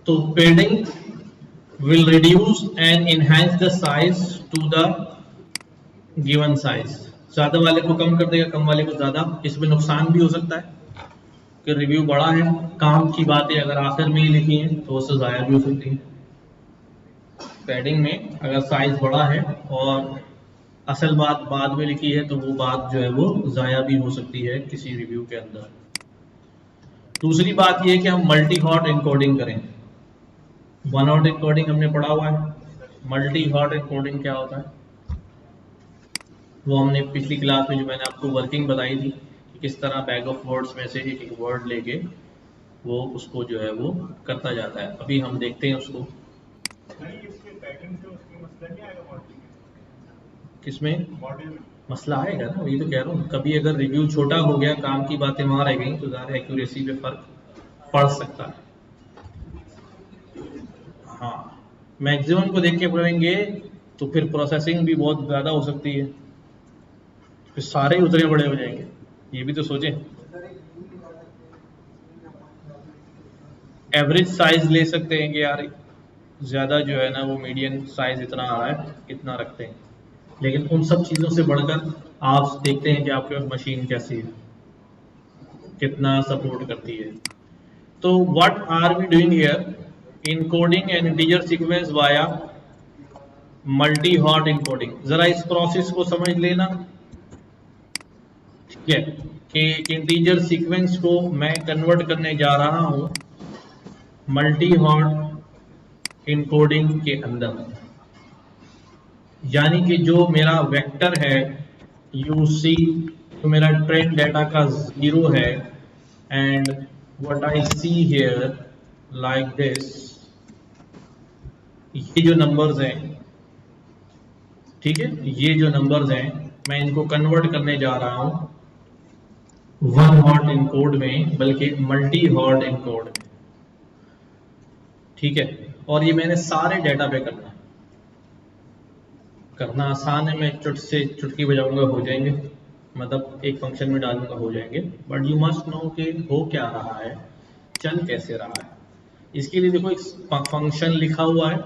तो पेडिंग will reduce and enhance the size to the given size. ज्यादा वाले को कम कर देगा, कम वाले को ज्यादा। इसमें नुकसान भी हो सकता है कि रिव्यू बड़ा है, काम की बातें अगर आखिर में ही लिखी हैं तो उससे ज़ाया भी हो सकती है। पैडिंग में अगर साइज बड़ा है और असल बात बाद में लिखी है तो वो बात जो है वो ज़ाया भी हो सकती है किसी रिव्यू के अंदर। दूसरी बात ये है कि हम मल्टी हॉट एनकोडिंग करें। वन हॉट एनकोडिंग हमने पढ़ा हुआ है, मल्टी हॉट एनकोडिंग क्या होता है वो हमने पिछली क्लास में जो मैंने आपको वर्किंग बताई थी कि किस तरह बैग ऑफ वर्ड्स में से एक एक वर्ड लेके वो उसको जो है वो करता जाता है। अभी हम देखते हैं उसको। किसमें मसला आएगा ना, वही तो कह रहा हूँ। कभी अगर रिव्यू छोटा हो गया, काम की बातें वहां रह गई तो ज़्यादा एक्यूरेसी पे फर्क पड़ सकता है। हाँ, मैक्सिमम को देख के पढ़ेंगे तो फिर प्रोसेसिंग भी बहुत ज़्यादा हो सकती है, फिर सारे ही उतने बड़े हो जाएंगे। ये भी तो सोचें। एवरेज साइज ले सकते हैं कि यार ज़्यादा जो है ना वो मीडियम साइज इतना आ रहा है, इतना रखते हैं। लेकिन उन सब चीज़ों से बढ़कर आप देखते हैं कि आपके पास मशीन कैसी है, कितना सपोर्ट करती है। तो what are we doing here? Encoding an integer sequence via multi hot encoding. जरा इस प्रोसेस को समझ लेना, ठीक है, कि इंटीजर सीक्वेंस को मैं कन्वर्ट करने जा रहा हूं मल्टी हॉट इनकोडिंग के अंदर। यानी कि जो मेरा वेक्टर है यू सी, तो मेरा ट्रेंड डाटा का 0 है, and what I see here like this, ये जो नंबर्स हैं, ठीक है, ये जो नंबर्स हैं मैं इनको कन्वर्ट करने जा रहा हूं वन हॉट इनकोड में, बल्कि मल्टी हॉट इनकोड में, ठीक है। और ये मैंने सारे डाटा पे करना आसान है। मैं चुट से चुटकी बजाऊंगा हो जाएंगे, मतलब एक फंक्शन में डालूंगा हो जाएंगे। बट यू मस्ट नो कि हो क्या रहा है, चल कैसे रहा है। इसके लिए देखो एक फंक्शन लिखा हुआ है,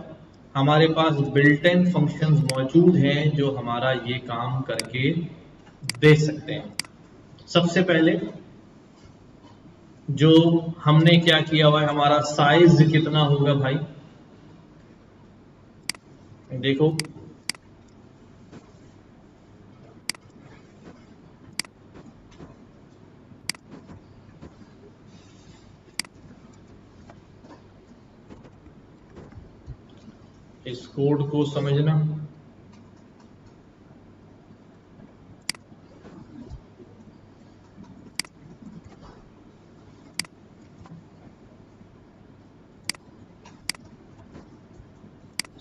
हमारे पास बिल्ट इन फंक्शंस मौजूद हैं जो हमारा ये काम करके दे सकते हैं। सबसे पहले जो हमने क्या किया हुआ है, हमारा साइज कितना होगा भाई, देखो इस कोड को समझना।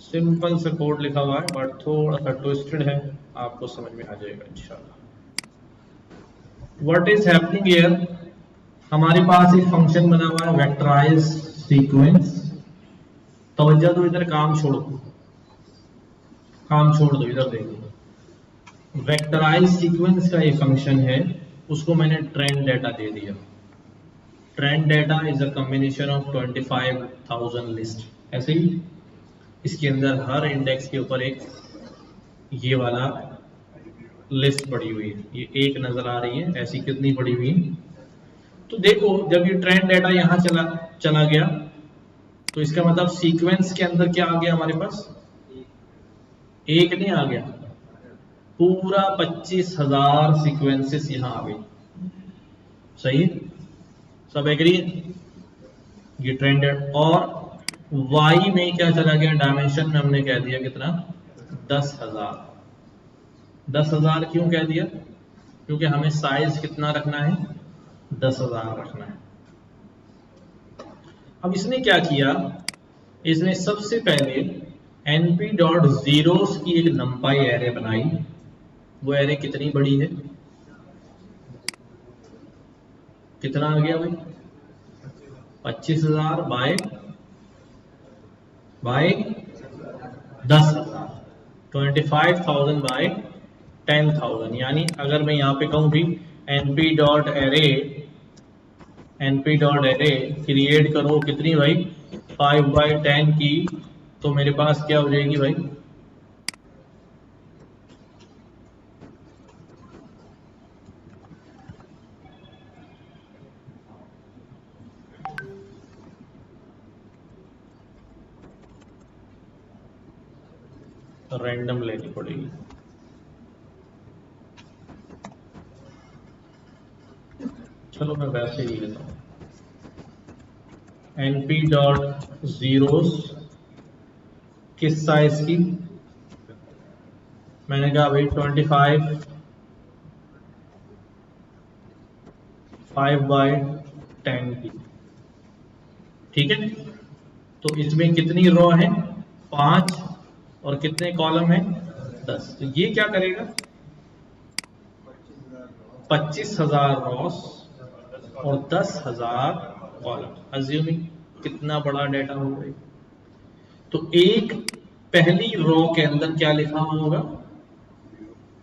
सिंपल सा कोड लिखा हुआ है बट थोड़ा सा ट्विस्टेड है, आपको समझ में आ जाएगा इंशाल्लाह। व्हाट इज हैपनिंग हियर, हमारे पास एक फंक्शन बना हुआ है वेक्टराइज सीक्वेंस। तवज्जो दो इधर, काम छोड़ दो, काम छोड़ दो, इधर देखो। वेक्टराइज सीक्वेंस का ये फंक्शन है, उसको मैंने ट्रेंड डाटा दे दिया। Trend data is a combination of 25,000 list. ऐसे ही इसके अंदर हर इंडेक्स के ऊपर एक ये वाला लिस्ट पड़ी हुई है, ये एक नजर आ रही है, ऐसी कितनी पड़ी हुई है। तो देखो जब ये ट्रेंड डाटा यहां चला गया तो इसका मतलब सीक्वेंस के अंदर क्या आ गया हमारे पास, एक नहीं आ गया, पूरा 25,000 सीक्वेंसेस यहां आ गई। सही है, सब एग्री है? ये ट्रेंड और वाई में क्या चला गया, डायमेंशन में हमने कह दिया कितना, 10,000। 10,000 क्यों कह दिया, क्योंकि हमें साइज कितना रखना है, 10,000 रखना है। अब इसने क्या किया, इसने सबसे पहले np.zeros की एक numpy एरे बनाई। वो एरे कितनी बड़ी है, कितना आ गया भाई, 25,000 बाय 10,000, 25,000 बाय 10,000। यानी अगर मैं यहाँ पे कहूँ भी np.array क्रिएट करो कितनी भाई, 5/10 की, तो मेरे पास क्या हो जाएगी भाई, रैंडम लेनी पड़ेगी। चलो मैं वैसे ही लेता हूँ, np डॉट जीरोस किस साइज की, मैंने कहा भाई 25 5/10 की, ठीक है। तो इसमें कितनी रो है, 5, और कितने कॉलम है, 10। तो ये क्या करेगा, 25,000 रॉस और 10,000 कॉलम, अज्यूमिंग कितना बड़ा डेटा होगा। तो एक पहली रो के अंदर क्या लिखा होगा,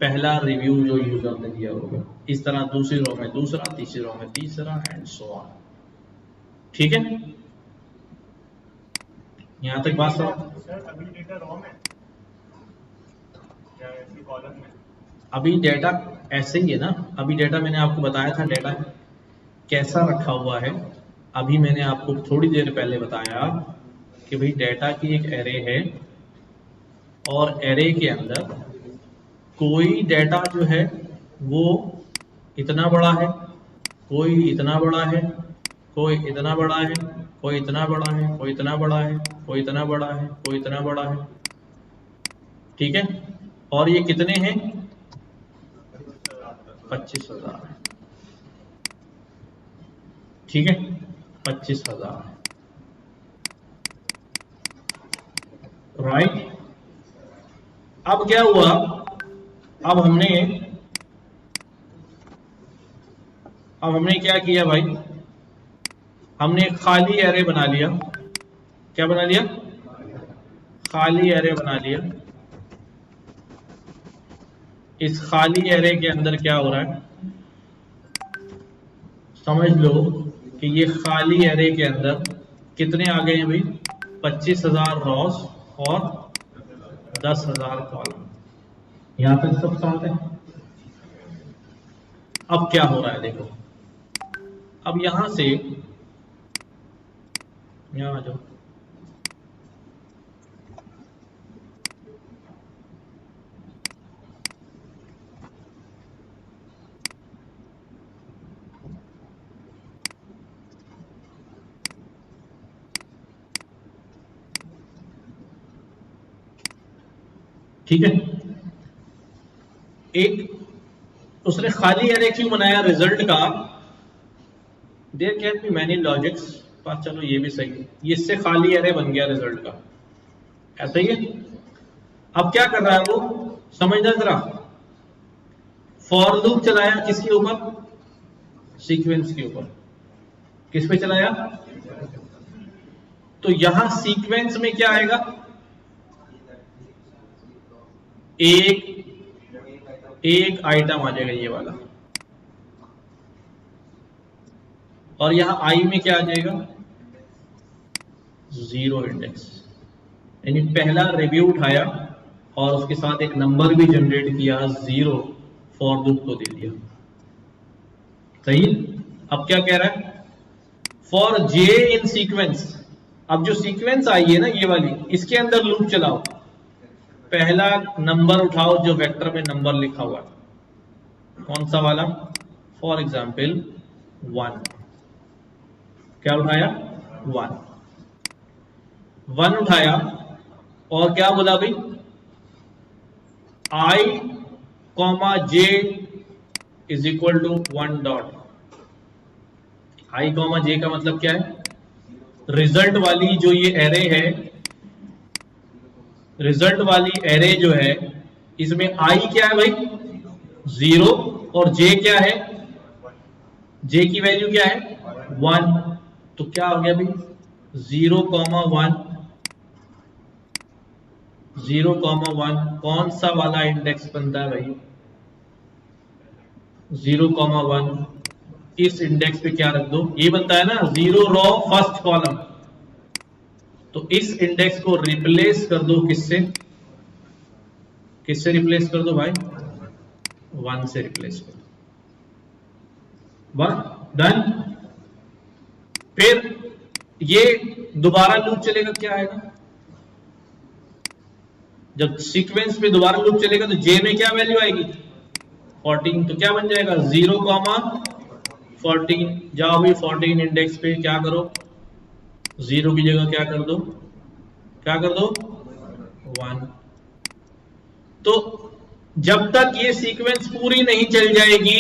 पहला रिव्यू जो यूजर ने दिया होगा, इस तरह दूसरी रो में दूसरा, तीसरी रो में तीसरा, एंड सो ऑन, ठीक है। यहां तक बात समझ। अभी डेटा रॉ में या ऐसी कॉलम में, अभी डेटा ऐसे ही है ना, अभी डेटा मैंने आपको बताया था डेटा कैसा रखा हुआ है। अभी मैंने आपको थोड़ी देर पहले बताया कि भाई डेटा की एक एरे है, और एरे के अंदर कोई डेटा जो है वो इतना बड़ा है, कोई इतना बड़ा है, कोई इतना बड़ा है, कोई इतना बड़ा है, कोई इतना बड़ा है, कोई इतना बड़ा है, कोई इतना बड़ा है, ठीक है। और ये कितने हैं, 25,000, ठीक है, 25,000, राइट। अब क्या हुआ, अब हमने क्या किया भाई, हमने एक खाली एरे बना लिया। क्या बना लिया, खाली एरे बना लिया। इस खाली एरे के अंदर क्या हो रहा है, समझ लो कि ये खाली एरे के अंदर कितने आ गए हैं भाई, 25,000 रॉस और 10,000 कॉलम। यहां तक सब साथ है। अब क्या हो रहा है देखो, अब यहां से यहां आ जाओ, ठीक है। एक उसने खाली एरे क्यों बनाया रिजल्ट का, there can be many logics, पर चलो ये भी सही है, ये इससे खाली एरे बन गया रिजल्ट का, ऐसा ही है। अब क्या कर रहा है वो, समझना जरा, फॉर लूप चलाया किसके ऊपर, सीक्वेंस के ऊपर। किस पे चलाया, तो यहां सीक्वेंस में क्या आएगा, एक आइटम आ जाएगा ये वाला, और यहां आई में क्या आ जाएगा, 0 इंडेक्स। यानी पहला रिव्यू उठाया और उसके साथ एक नंबर भी जनरेट किया, 0 फॉर लूप को दे दिया, सही। अब क्या कह रहा है, फॉर जे इन सीक्वेंस। अब जो सीक्वेंस आई है ना ये वाली, इसके अंदर लूप चलाओ, पहला नंबर उठाओ जो वेक्टर में नंबर लिखा हुआ है, कौन सा वाला, फॉर एग्जाम्पल 1। क्या उठाया, 1 उठाया, और क्या बोला भाई, i, j is equal to 1 dot. i, j का मतलब क्या है, रिजल्ट वाली जो ये एरे है, रिजल्ट वाली एरे जो है, इसमें i क्या है भाई, 0, और j क्या है, j की वैल्यू क्या है, 1। तो क्या हो गया भाई, 0,1, 0,1 कौन सा वाला इंडेक्स बनता है भाई, 0,1। इस इंडेक्स पे क्या रख दो, ये बनता है ना 0 रो फर्स्ट कॉलम, तो इस इंडेक्स को रिप्लेस कर दो किससे, किससे रिप्लेस कर दो भाई, 1 से रिप्लेस कर दो, बस डन। फिर ये दोबारा लूप चलेगा, क्या आएगा, जब सीक्वेंस पे दोबारा लूप चलेगा तो जे में क्या वैल्यू आएगी 14, तो क्या बन जाएगा 0,14। जाओ भी 14 इंडेक्स पे क्या करो, 0 की जगह क्या कर दो, क्या कर दो 1। तो जब तक ये सीक्वेंस पूरी नहीं चल जाएगी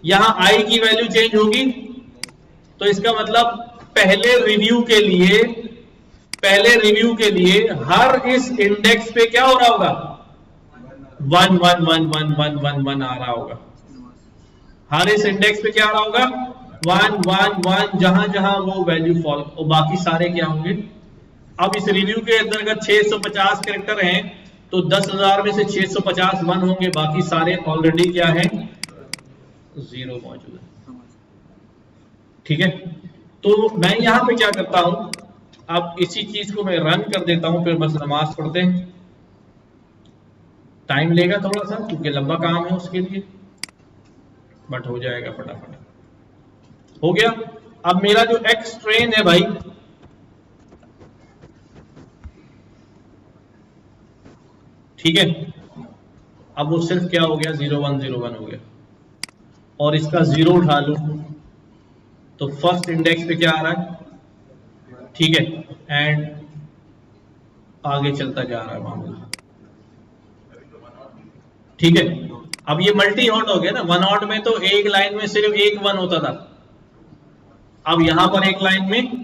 यहां आई की वैल्यू चेंज होगी, तो इसका मतलब पहले रिव्यू के लिए हर इस इंडेक्स पे क्या हो रहा होगा 1 1 1 1 1 1 1 आ रहा होगा, हर इस इंडेक्स पे क्या आ रहा होगा 1 1 1, जहां जहां वो वैल्यू फॉल, और बाकी सारे क्या होंगे। अब इस रिव्यू के अंतर्गत 650 कैरेक्टर हैं तो 10,000 में से 650 1 होंगे, बाकी सारे ऑलरेडी क्या है 0 मौजूद है। ठीक है, तो मैं यहां पे क्या करता हूं, अब इसी चीज को मैं रन कर देता हूं, फिर बस नमाज पढ़ते हैं, टाइम लेगा थोड़ा सा क्योंकि लंबा काम है उसके लिए, बट हो जाएगा फटाफट। हो गया। अब मेरा जो एक्स ट्रेन है भाई, ठीक है, अब वो सिर्फ क्या हो गया 0101 हो गया, और इसका 0 उठा लूं तो फर्स्ट इंडेक्स पे क्या आ रहा है, ठीक है, एंड आगे चलता जा रहा है मामला। ठीक है, अब ये मल्टी हॉट हो गया ना, 1 हॉट में तो एक लाइन में सिर्फ एक 1 होता था, अब यहां पर एक लाइन में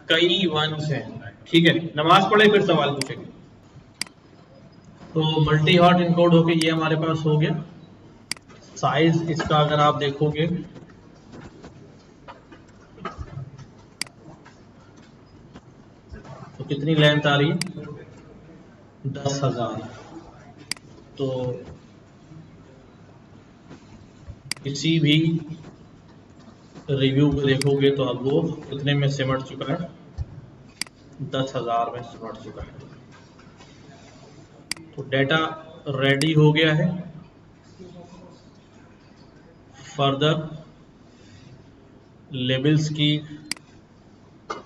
कई 1s हैं। ठीक है, नमाज पढ़े फिर सवाल पूछेंगे। तो मल्टी हॉट इनकोड होके ये हमारे पास हो गया। साइज इसका अगर आप देखोगे तो कितनी लेंथ आ रही है 10,000। तो किसी भी रिव्यू को देखोगे तो अब वो कितने में सिमट चुका है 10,000 में सिमट चुका है। तो डेटा रेडी हो गया है। फर्दर लेबल्स की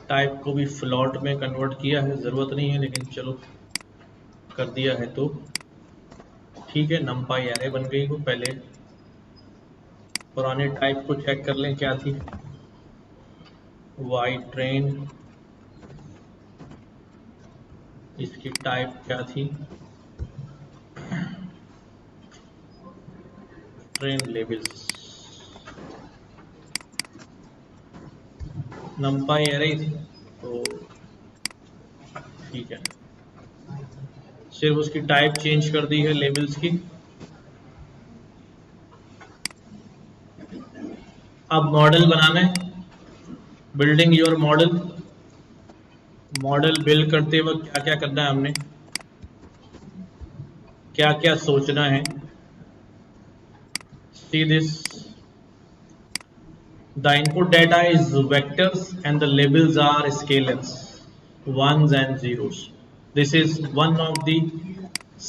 टाइप को भी फ्लोट में कन्वर्ट किया है, ज़रूरत नहीं है लेकिन चलो कर दिया है तो ठीक है। नंपाई एरे बन गई। वो पहले पुराने टाइप को चेक कर लें क्या थी, वाई ट्रेन, इसकी टाइप क्या थी, ट्रेन लेबल्स, नंपाई एरे थी तो ठीक है, सिर्फ उसकी टाइप चेंज कर दी है लेबल्स की। अब मॉडल बनाना है, building your model. Model build करते वक्त क्या क्या करना है, हमने क्या क्या सोचना है। See this, the input data is vectors and the labels are scalars, ones and zeros. This is one of the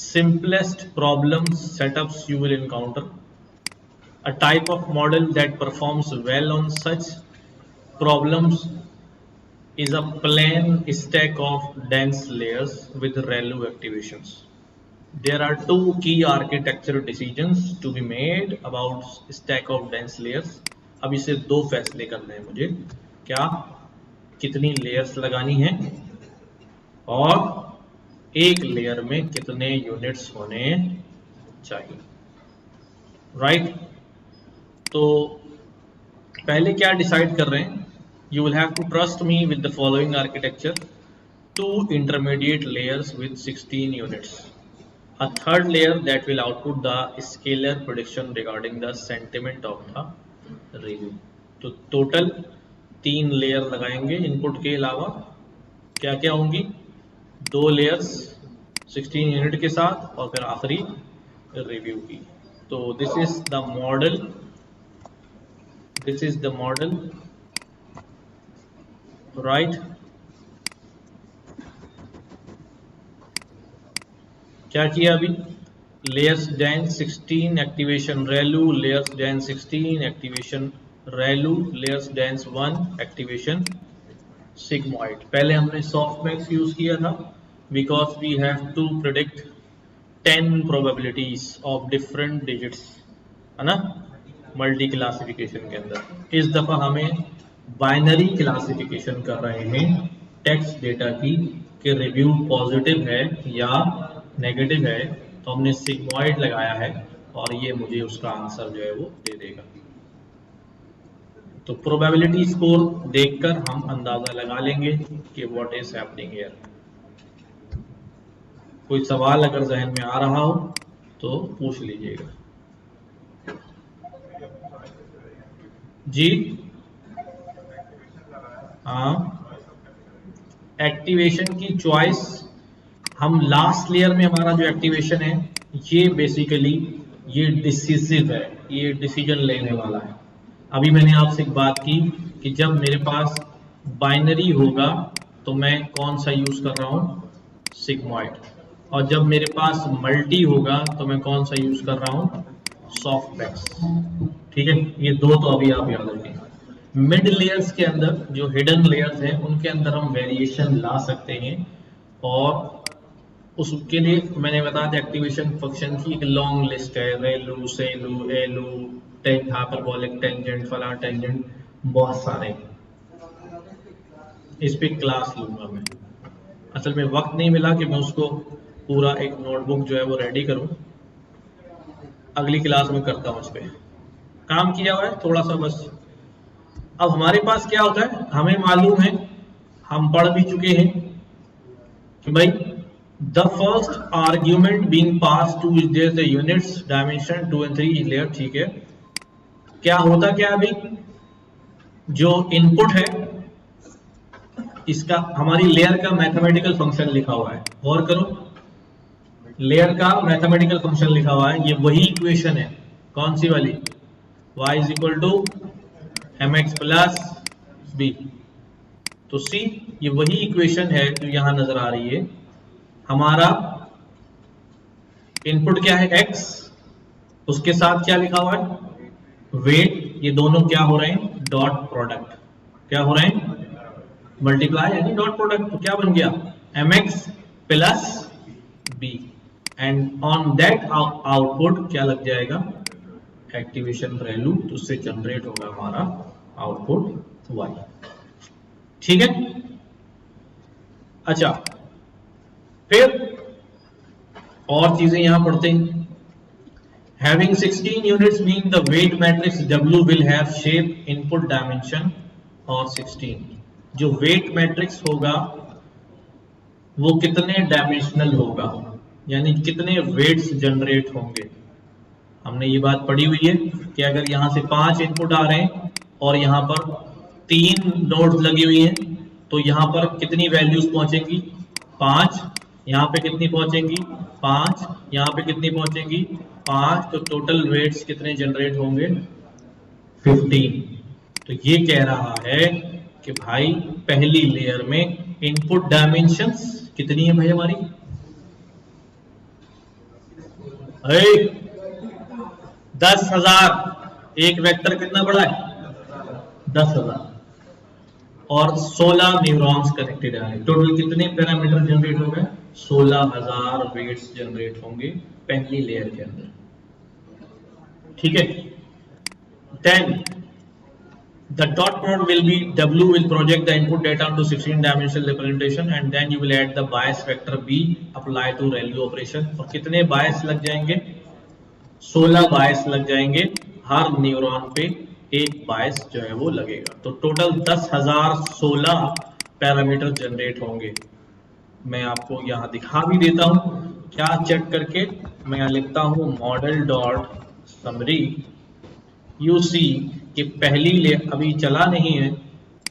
simplest problems setups you will encounter. A type of model that performs well on such problems is a plain stack of dense layers with ReLU activations. There are two key architecture decisions to be made about stack of dense layers. अब इसे दो फैसले करने हैं मुझे, क्या कितनी layers लगानी है और एक लेयर में कितने यूनिट्स होने चाहिए, राइट। तो पहले क्या डिसाइड कर रहे हैं, you will have to trust me with the following architecture, 2 intermediate layers with 16 units, a third layer that will output the scalar prediction regarding the sentiment of the review. तो total 3 layer लगाएंगे input के अलावा, क्या क्या होंगी 2 layers 16 unit के साथ और फिर आखिरी रिव्यू की। तो this is the model, right. क्या किया अभी, layers dense 16 activation relu, layers dense 16 activation relu, layers dense 1 activation sigmoid. पहले हमने सॉफ्टमैक्स यूज किया था because we have to predict 10 probabilities of different digits, है ना, मल्टी क्लासिफिकेशन के अंदर। इस दफा हमें बाइनरी क्लासिफिकेशन कर रहे हैं टेक्स्ट डेटा की कि रिव्यू पॉजिटिव है या नेगेटिव है, तो हमने सिग्मॉइड लगाया है और ये मुझे उसका आंसर जो है वो दे देगा। तो प्रोबेबिलिटी स्कोर देखकर हम अंदाजा लगा लेंगे कि व्हाट इज हैपनिंग हियर। कोई सवाल अगर जहन में आ रहा हो तो पूछ लीजिएगा जी। हाँ, एक्टिवेशन की चॉइस हम लास्ट लेयर में हमारा जो एक्टिवेशन है ये बेसिकली ये डिसिसिव है, ये डिसीजन लेने वाला है। अभी मैंने आपसे एक बात की कि जब मेरे पास बाइनरी होगा तो मैं कौन सा यूज कर रहा हूं, सिग्मॉइड, और जब मेरे पास मल्टी होगा तो मैं कौन सा यूज कर रहा हूं, सॉफ्टमैक्स। ठीक है, ये दो तो अभी आप याद रखें। मिड लेयर्स के अंदर जो हिडन लेयर्स हैं उनके अंदर हम वेरिएशन ला सकते हैं और उसके लिए मैंने बताया था एक्टिवेशन फंक्शन की एक लॉन्ग लिस्ट है, रेलू, सेलू, एलू, हाइपरबोलिक टेंजेंट, फला टेंजेंट, बहुत सारे। इस पे क्लास लूंगा मैं, असल में वक्त नहीं मिला कि मैं उसको पूरा एक नोटबुक जो है वो रेडी करूं। अगली क्लास में करता हूं, उस पर काम किया हुआ है थोड़ा सा बस। अब हमारे पास क्या होता है, हमें मालूम है, हम पढ़ भी चुके हैं कि भाई the first argument being pass two is the units dimension 2 and 3 layer. ठीक है, क्या होता क्या अभी, जो इनपुट है इसका हमारी लेयर का मैथमेटिकल फंक्शन लिखा हुआ है, गौर करो, लेयर का मैथमेटिकल फंक्शन लिखा हुआ है, ये वही इक्वेशन है, कौन सी वाली, y is equal to mx plus b। तो सी, ये वही इक्वेशन है जो यहां नजर आ रही है। हमारा इनपुट क्या है, x, उसके साथ क्या लिखा हुआ है, वेट, ये दोनों क्या हो रहे हैं, डॉट प्रोडक्ट, क्या हो रहे हैं, मल्टीप्लाई यानी डॉट प्रोडक्ट। तो क्या बन गया, mx plus b, and on that output क्या लग जाएगा, एक्टिवेशन वैल्यू, तो उससे जनरेट होगा हमारा आउटपुट y। ठीक है, अच्छा फिर और चीजें यहां पढ़ते हैं। Having 16 units mean the weight matrix W will have shape, input dimension और 16। जो वेट मैट्रिक्स होगा वो कितने डायमेंशनल होगा, यानी कितने वेट्स जनरेट होंगे। हमने ये बात पढ़ी हुई है कि अगर यहां से 5 इनपुट आ रहे हैं और यहां पर 3 नोड्स लगी हुई हैं तो यहां पर कितनी वैल्यूज पहुंचेंगी, 5, यहां पे कितनी पहुंचेंगी, 5, यहां पे कितनी पहुंचेंगी, 5, तो टोटल वेट्स कितने जनरेट होंगे, 15। तो ये कह रहा है कि भाई पहली लेयर में इनपुट डायमेंशंस कितनी है भाई हमारी, 10,000। एक वेक्टर कितना बड़ा है, 10,000, और 16 न्यूरॉन्स कनेक्टेड है। टोटल कितने पैरामीटर जनरेट हो गए, 16,000 वेट्स जनरेट होंगे पहली लेयर के अंदर। ठीक है, then the dot product will be W will project the input data onto 16 dimensional representation and then you will add the bias vector B apply to ReLU operation। और कितने बायस लग जाएंगे, 16 बायस लग जाएंगे, हर न्यूरॉन पे एक बायस जो है वो लगेगा। तो टोटल 10,016 पैरामीटर जनरेट होंगे। मैं आपको यहाँ दिखा भी देता हूँ क्या चेक करके, मैं यहाँ लिखता हूँ model dot summary you see कि पहली ले अभी चला नहीं है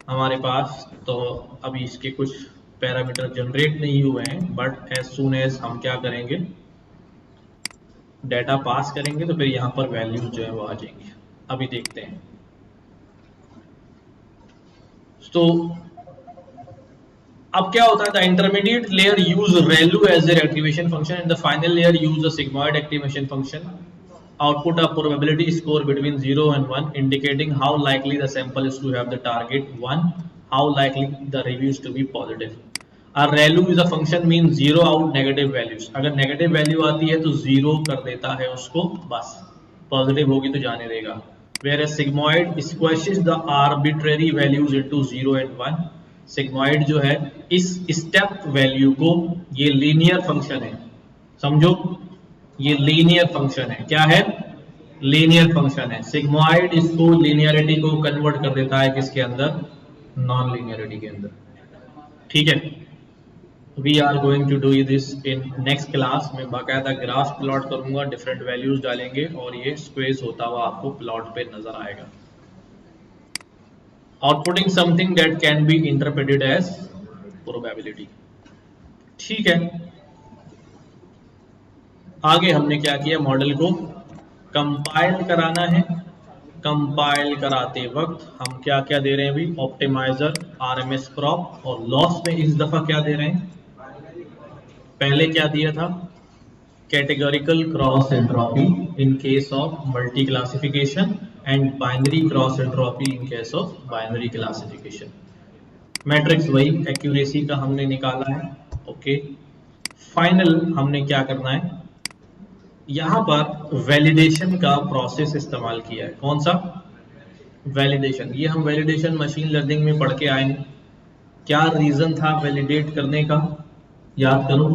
हमारे पास, तो अभी इसके कुछ पैरामीटर जनरेट नहीं हुए हैं, बट एज सून एज हम क्या करेंगे, डेटा पास करेंगे तो फिर यहाँ पर वैल्यू जो है वो आ जाएंगे। अभी देखते हैं। तो अब क्या होता है, the intermediate layer use ReLU as their activation function and the final layer use the sigmoid activation function. Output a probability score between 0 and 1 indicating how likely the sample is to have the target 1, how likely the review is to be positive. A ReLU is a function means zero out negative values. अगर negative value आती है तो zero कर देता है उसको, बस positive होगी तो जाने देगा. Whereas sigmoid squashes the arbitrary values into 0 and 1. Sigmoid जो है इस step value को, ये linear function है, समझो ये लीनियर फंक्शन है. क्या है? लीनियर फंक्शन है. सिग्मॉइड इसको लीनियरिटी को कन्वर्ट कर देता है किसके अंदर? नॉन लीनियरिटी के अंदर. ठीक है, we are going to do this in next class. में बाकायदा ग्राफ प्लॉट करूंगा, डिफरेंट वैल्यूज डालेंगे और ये स्क्वेज होता हुआ आपको प्लॉट पे नजर आएगा. Outputting something that can be interpreted as probability. ठीक है, आगे हमने क्या किया, मॉडल को कंपाइल कराना है. कंपाइल कराते वक्त हम क्या क्या दे रहे हैं अभी? ऑप्टिमाइजर, RMS क्रॉप और लॉस में इस दफा क्या दे रहे हैं? पहले क्या दिया था? Categorical cross entropy in case of multi classification and binary cross entropy in case of binary classification. Matrix वही, एक्यूरेसी का हमने निकाला है. ओके, फाइनल हमने क्या करना है, यहां पर वैलिडेशन का प्रोसेस इस्तेमाल किया है. कौन सा? वैलिडेशन. ये हम वैलिडेशन मशीन लर्निंग में पढ़ के आए हैं. क्या रीजन था वैलिडेट करने का? याद करो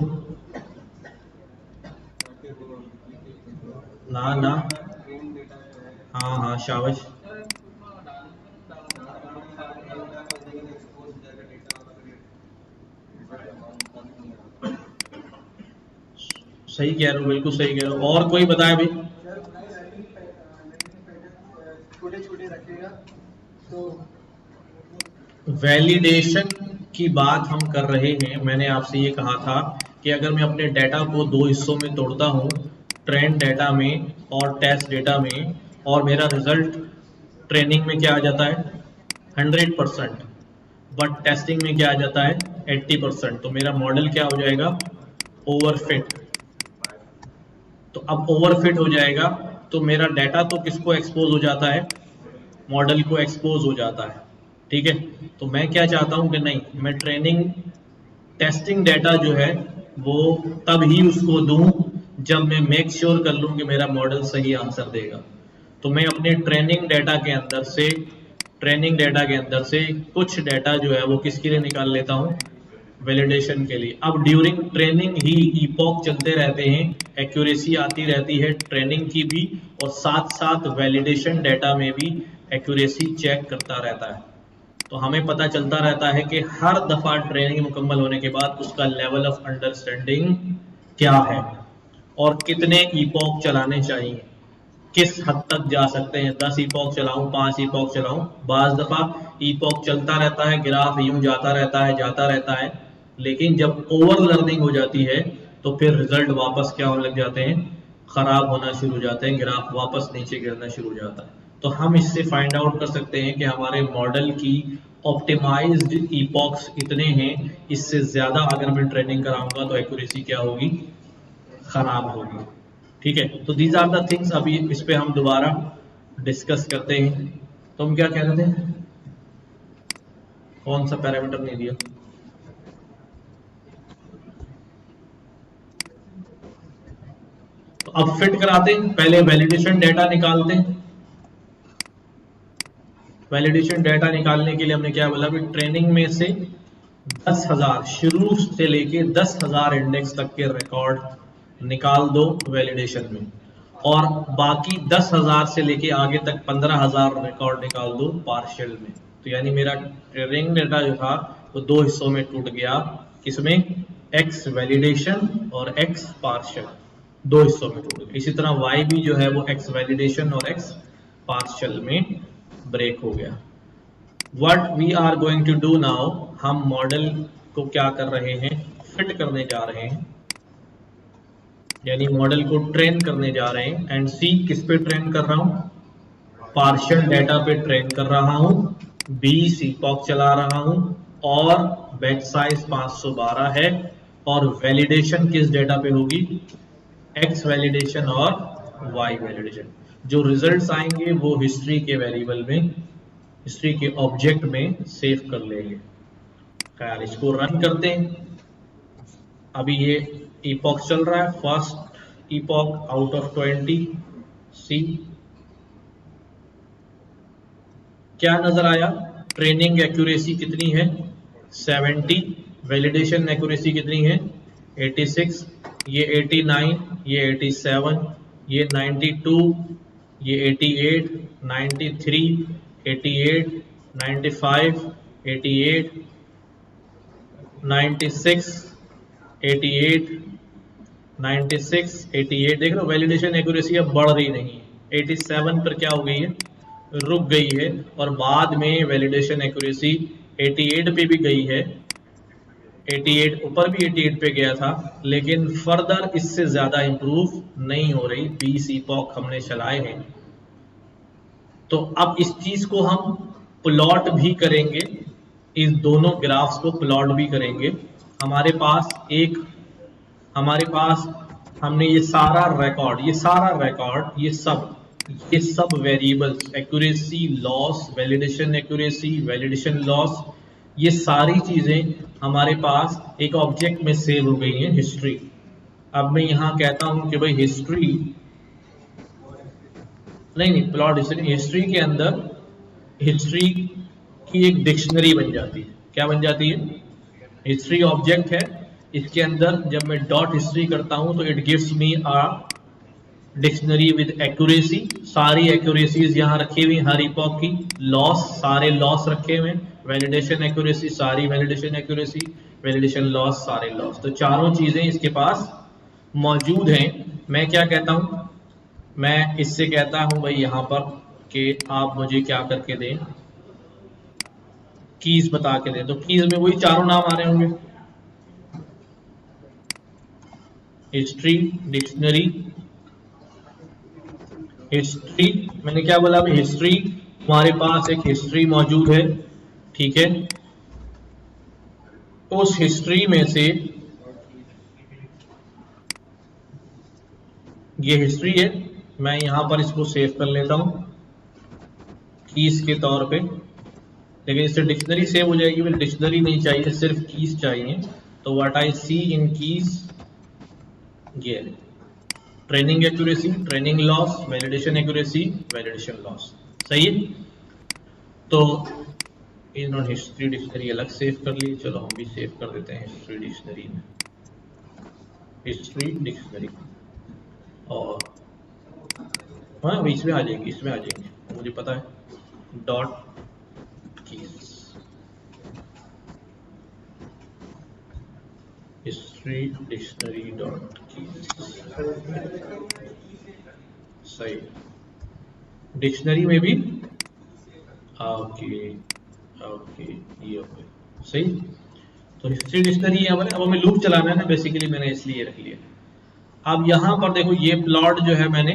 ना. ना, हाँ, शाबाश. सही कह रहे हो, बिल्कुल सही कह रहे हो. और कोई बताए भाई? छोटे रखेगा तो वैलिडेशन की बात हम कर रहे हैं. मैंने आपसे ये कहा था कि अगर मैं अपने डेटा को दो हिस्सों में तोड़ता हूँ, ट्रेंड डेटा में और टेस्ट डेटा में, और मेरा रिजल्ट ट्रेनिंग में क्या आ जाता है? 100%, बट टेस्टिंग में क्या आ जाता है? 80%. तो मेरा मॉडल क्या हो जाएगा? ओवरफिट. तो अब ओवरफिट हो जाएगा तो मेरा डाटा तो किसको एक्सपोज हो जाता है? मॉडल को एक्सपोज हो जाता है. ठीक है, तो मैं क्या चाहता हूं कि नहीं, मैं ट्रेनिंग टेस्टिंग डाटा जो है वो तब ही उसको दूं जब मैं मेक श्योर कर लूं कि मेरा मॉडल सही आंसर देगा. तो मैं अपने ट्रेनिंग डाटा के अंदर से कुछ डाटा जो है वो किसके लिए निकाल लेता हूं? वैलिडेशन के लिए. अब ड्यूरिंग ट्रेनिंग ही इपॉक चलते रहते हैं, एक्यूरेसी आती रहती है ट्रेनिंग की भी, और साथ साथ वैलिडेशन डाटा में भी एक्यूरेसी चेक करता रहता है. तो हमें पता चलता रहता है कि हर दफा ट्रेनिंग मुकम्मल होने के बाद उसका लेवल ऑफ अंडरस्टैंडिंग क्या है और कितने इपॉक चलाने चाहिए, किस हद तक जा सकते हैं. 10 इपॉक चलाऊं, 5 इपॉक चलाऊं. बाज दफा इपॉक चलता रहता है, ग्राफ यूं जाता रहता है, लेकिन जब ओवर लर्निंग हो जाती है तो फिर रिजल्ट वापस क्या होने लग जाते हैं? खराब होना शुरू हो जाते हैं, ग्राफ वापस नीचे गिरना शुरू हो जाता है. तो हम इससे फाइंड आउट कर सकते हैं कि हमारे मॉडल की ऑप्टिमाइज्ड इपॉक्स इतने हैं, इससे ज्यादा अगर मैं ट्रेनिंग कराऊंगा तो एक्यूरेसी क्या होगी? खराब होगी. ठीक है, तो दीज आर द थिंग्स. अभी इस पे हम दोबारा डिस्कस करते हैं. तो हम क्या कह रहे थे? कौन सा पैरामीटर नहीं दिया? तो अब फिट कराते हैं, पहले वैलिडेशन डेटा निकालते हैं. वैलिडेशन डेटा निकालने के लिए हमने क्या बोला? ट्रेनिंग में से 10,000 शुरू से लेके 10,000 इंडेक्स तक के रिकॉर्ड निकाल दो वैलिडेशन में, और बाकी 10,000 से लेके आगे तक 15,000 रिकॉर्ड निकाल दो पार्शियल में. तो यानी मेरा ट्रेनिंग डेटा जो था वो दो हिस्सों में टूट गया. किसमें? एक्स वैलिडेशन और एक्स पार्शियल, दो हिस्सों में टूट गया. इसी तरह वाई भी जो है वो एक्स वैलिडेशन और एक्स पार्शियल में ब्रेक हो गया. What we are going to do now, हम मॉडल को क्या कर रहे हैं? फिट करने जा रहे हैं, यानी मॉडल को ट्रेन करने जा रहे हैं. एंड सी किस पे ट्रेन कर रहा हूं? पार्शियल डेटा पे ट्रेन कर रहा हूं. 20 इपॉक चला रहा हूं और बैच साइज 512 है और वैलिडेशन किस डेटा पे होगी, एक्स वैलिडेशन और वाई वैलिडेशन। जो रिजल्ट्स आएंगे वो हिस्ट्री के वेरिएबल में, हिस्ट्री के ऑब्जेक्ट में सेव कर लेंगे। खैर इसको रन करते हैं। अभी ये इपॉक चल रहा है, फर्स्ट इपॉक आउट ऑफ 20। सी क्या नजर आया, ट्रेनिंग एक्यूरेसी कितनी है 70, वैलिडेशन एक्यूरेसी कितनी है 86, ये 89, ये 87, ये 92, ये 88, 93, 88, 95, 88, 96, 88, 96, 88। देख लो वैलिडेशन एक्यूरेसी अब बढ़ रही नहीं है, 87 पर क्या हो गई है, रुक गई है, और बाद में वैलिडेशन एक्यूरेसी 88 पे भी गई है, 88 ऊपर भी 88 पे गया था, लेकिन फर्दर इससे ज्यादा इंप्रूव नहीं हो रही। 20 इपॉक हमने चलाए हैं। तो अब इस चीज को हम प्लॉट भी करेंगे, इस दोनों ग्राफ्स को प्लॉट भी करेंगे। हमारे पास हमने ये सारा रिकॉर्ड, ये सब variables, accuracy, loss, validation loss, ये सारी चीजें हमारे पास एक ऑब्जेक्ट में सेव हो गई हैं, हिस्ट्री। अब मैं यहां कहता हूं कि भाई हिस्ट्री नहीं प्लॉट हिस्ट्री के अंदर हिस्ट्री की एक डिक्शनरी बन जाती है। क्या बन जाती है, हिस्ट्री ऑब्जेक्ट है, इसके अंदर जब मैं डॉट हिस्ट्री करता हूं तो it gives me a dictionary with accuracy, सारी एक्यूरेसीज यहाँ रखी हुई, हर इपॉक की, लॉस, सारे लॉस रखे हुए, वैलिडेशन एक्यूरेसी, सारी वैलिडेशन एक्यूरेसी, वैलिडेशन लॉस, सारे लॉस। तो चारों चीजें इसके पास मौजूद हैं। मैं क्या कहता हूं, मैं इससे कहता हूं भाई यहां पर कि आप मुझे क्या करके दें, कीज बता के दें। तो कीज में वही चारों नाम आ रहे होंगे, हिस्ट्री, डिक्शनरी, हिस्ट्री। मैंने क्या बोला अभी, हिस्ट्री, हमारे पास एक हिस्ट्री मौजूद है, ठीक है। उस हिस्ट्री में से ये हिस्ट्री है, मैं यहां पर इसको सेव कर लेता हूं कीज के तौर पे, लेकिन इससे डिक्शनरी सेव हो जाएगी। मुझे डिक्शनरी नहीं चाहिए, सिर्फ कीज चाहिए। तो what I see in keys, ये training accuracy, training loss, validation accuracy, validation loss, सही है। तो इन्होंने हिस्ट्री डिक्शनरी अलग सेव कर ली, चलो हम भी सेव कर देते हैं हिस्ट्री डिक्शनरी में, हिस्ट्री डिक्शनरी। और हाँ इसमें आ जाएंगे, मुझे पता है, dot keys, history dictionary dot keys, सही। डिक्शनरी में भी ओके ये हो गया, सही। तो हिस्ट्री डिक्शनरी है हमारे। अब हमें लूप चलाना है ना, बेसिकली मैंने इसलिए रख लिया। अब यहां पर देखो ये प्लॉट जो है, मैंने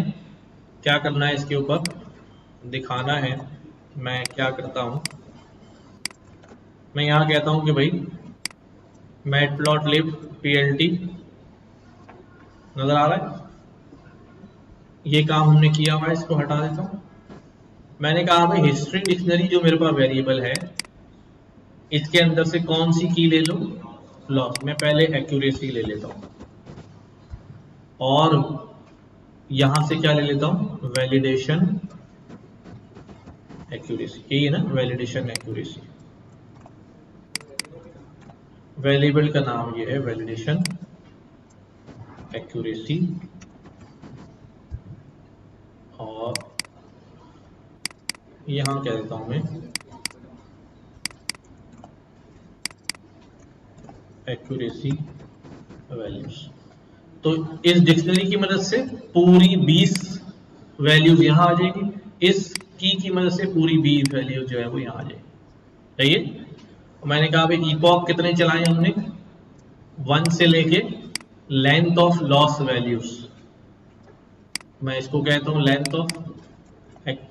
क्या करना है, इसके ऊपर दिखाना है। मैं क्या करता हूं, मैं यहां कहता हूं कि भाई मैटप्लॉटलिब plt, नजर आ रहा है, ये काम हमने किया हुआ है, इसको हटा देता हूं। मैंने कहा भाई हिस्ट्री डिक्शनरी जो मेरे पास वेरिएबल है, इसके अंदर से कौन सी की ले लो, लॉस। मैं पहले एक्यूरेसी ले लेता हूं, और यहां से क्या ले लेता हूं, वैलिडेशन एक्यूरेसी, यही है ना, वैलिडेशन एक्यूरेसी। वेरिएबल का नाम ये है वैलिडेशन एक्यूरेसी, और यहां क्या देता हूं मैं, एक्यूरेसी वैल्यूज। तो इस डिक्शनरी की मदद से पूरी 20 वैल्यूज यहां आ जाएगी, इस की मदद से पूरी 20 वैल्यूज जो है वो यहां आ जाएगी, सही है। मैंने कहा भाई इपॉक कितने चलाए हमने, 1 से लेके लेंथ ऑफ लॉस वैल्यूज, मैं इसको कहता हूं लेंथ ऑफ,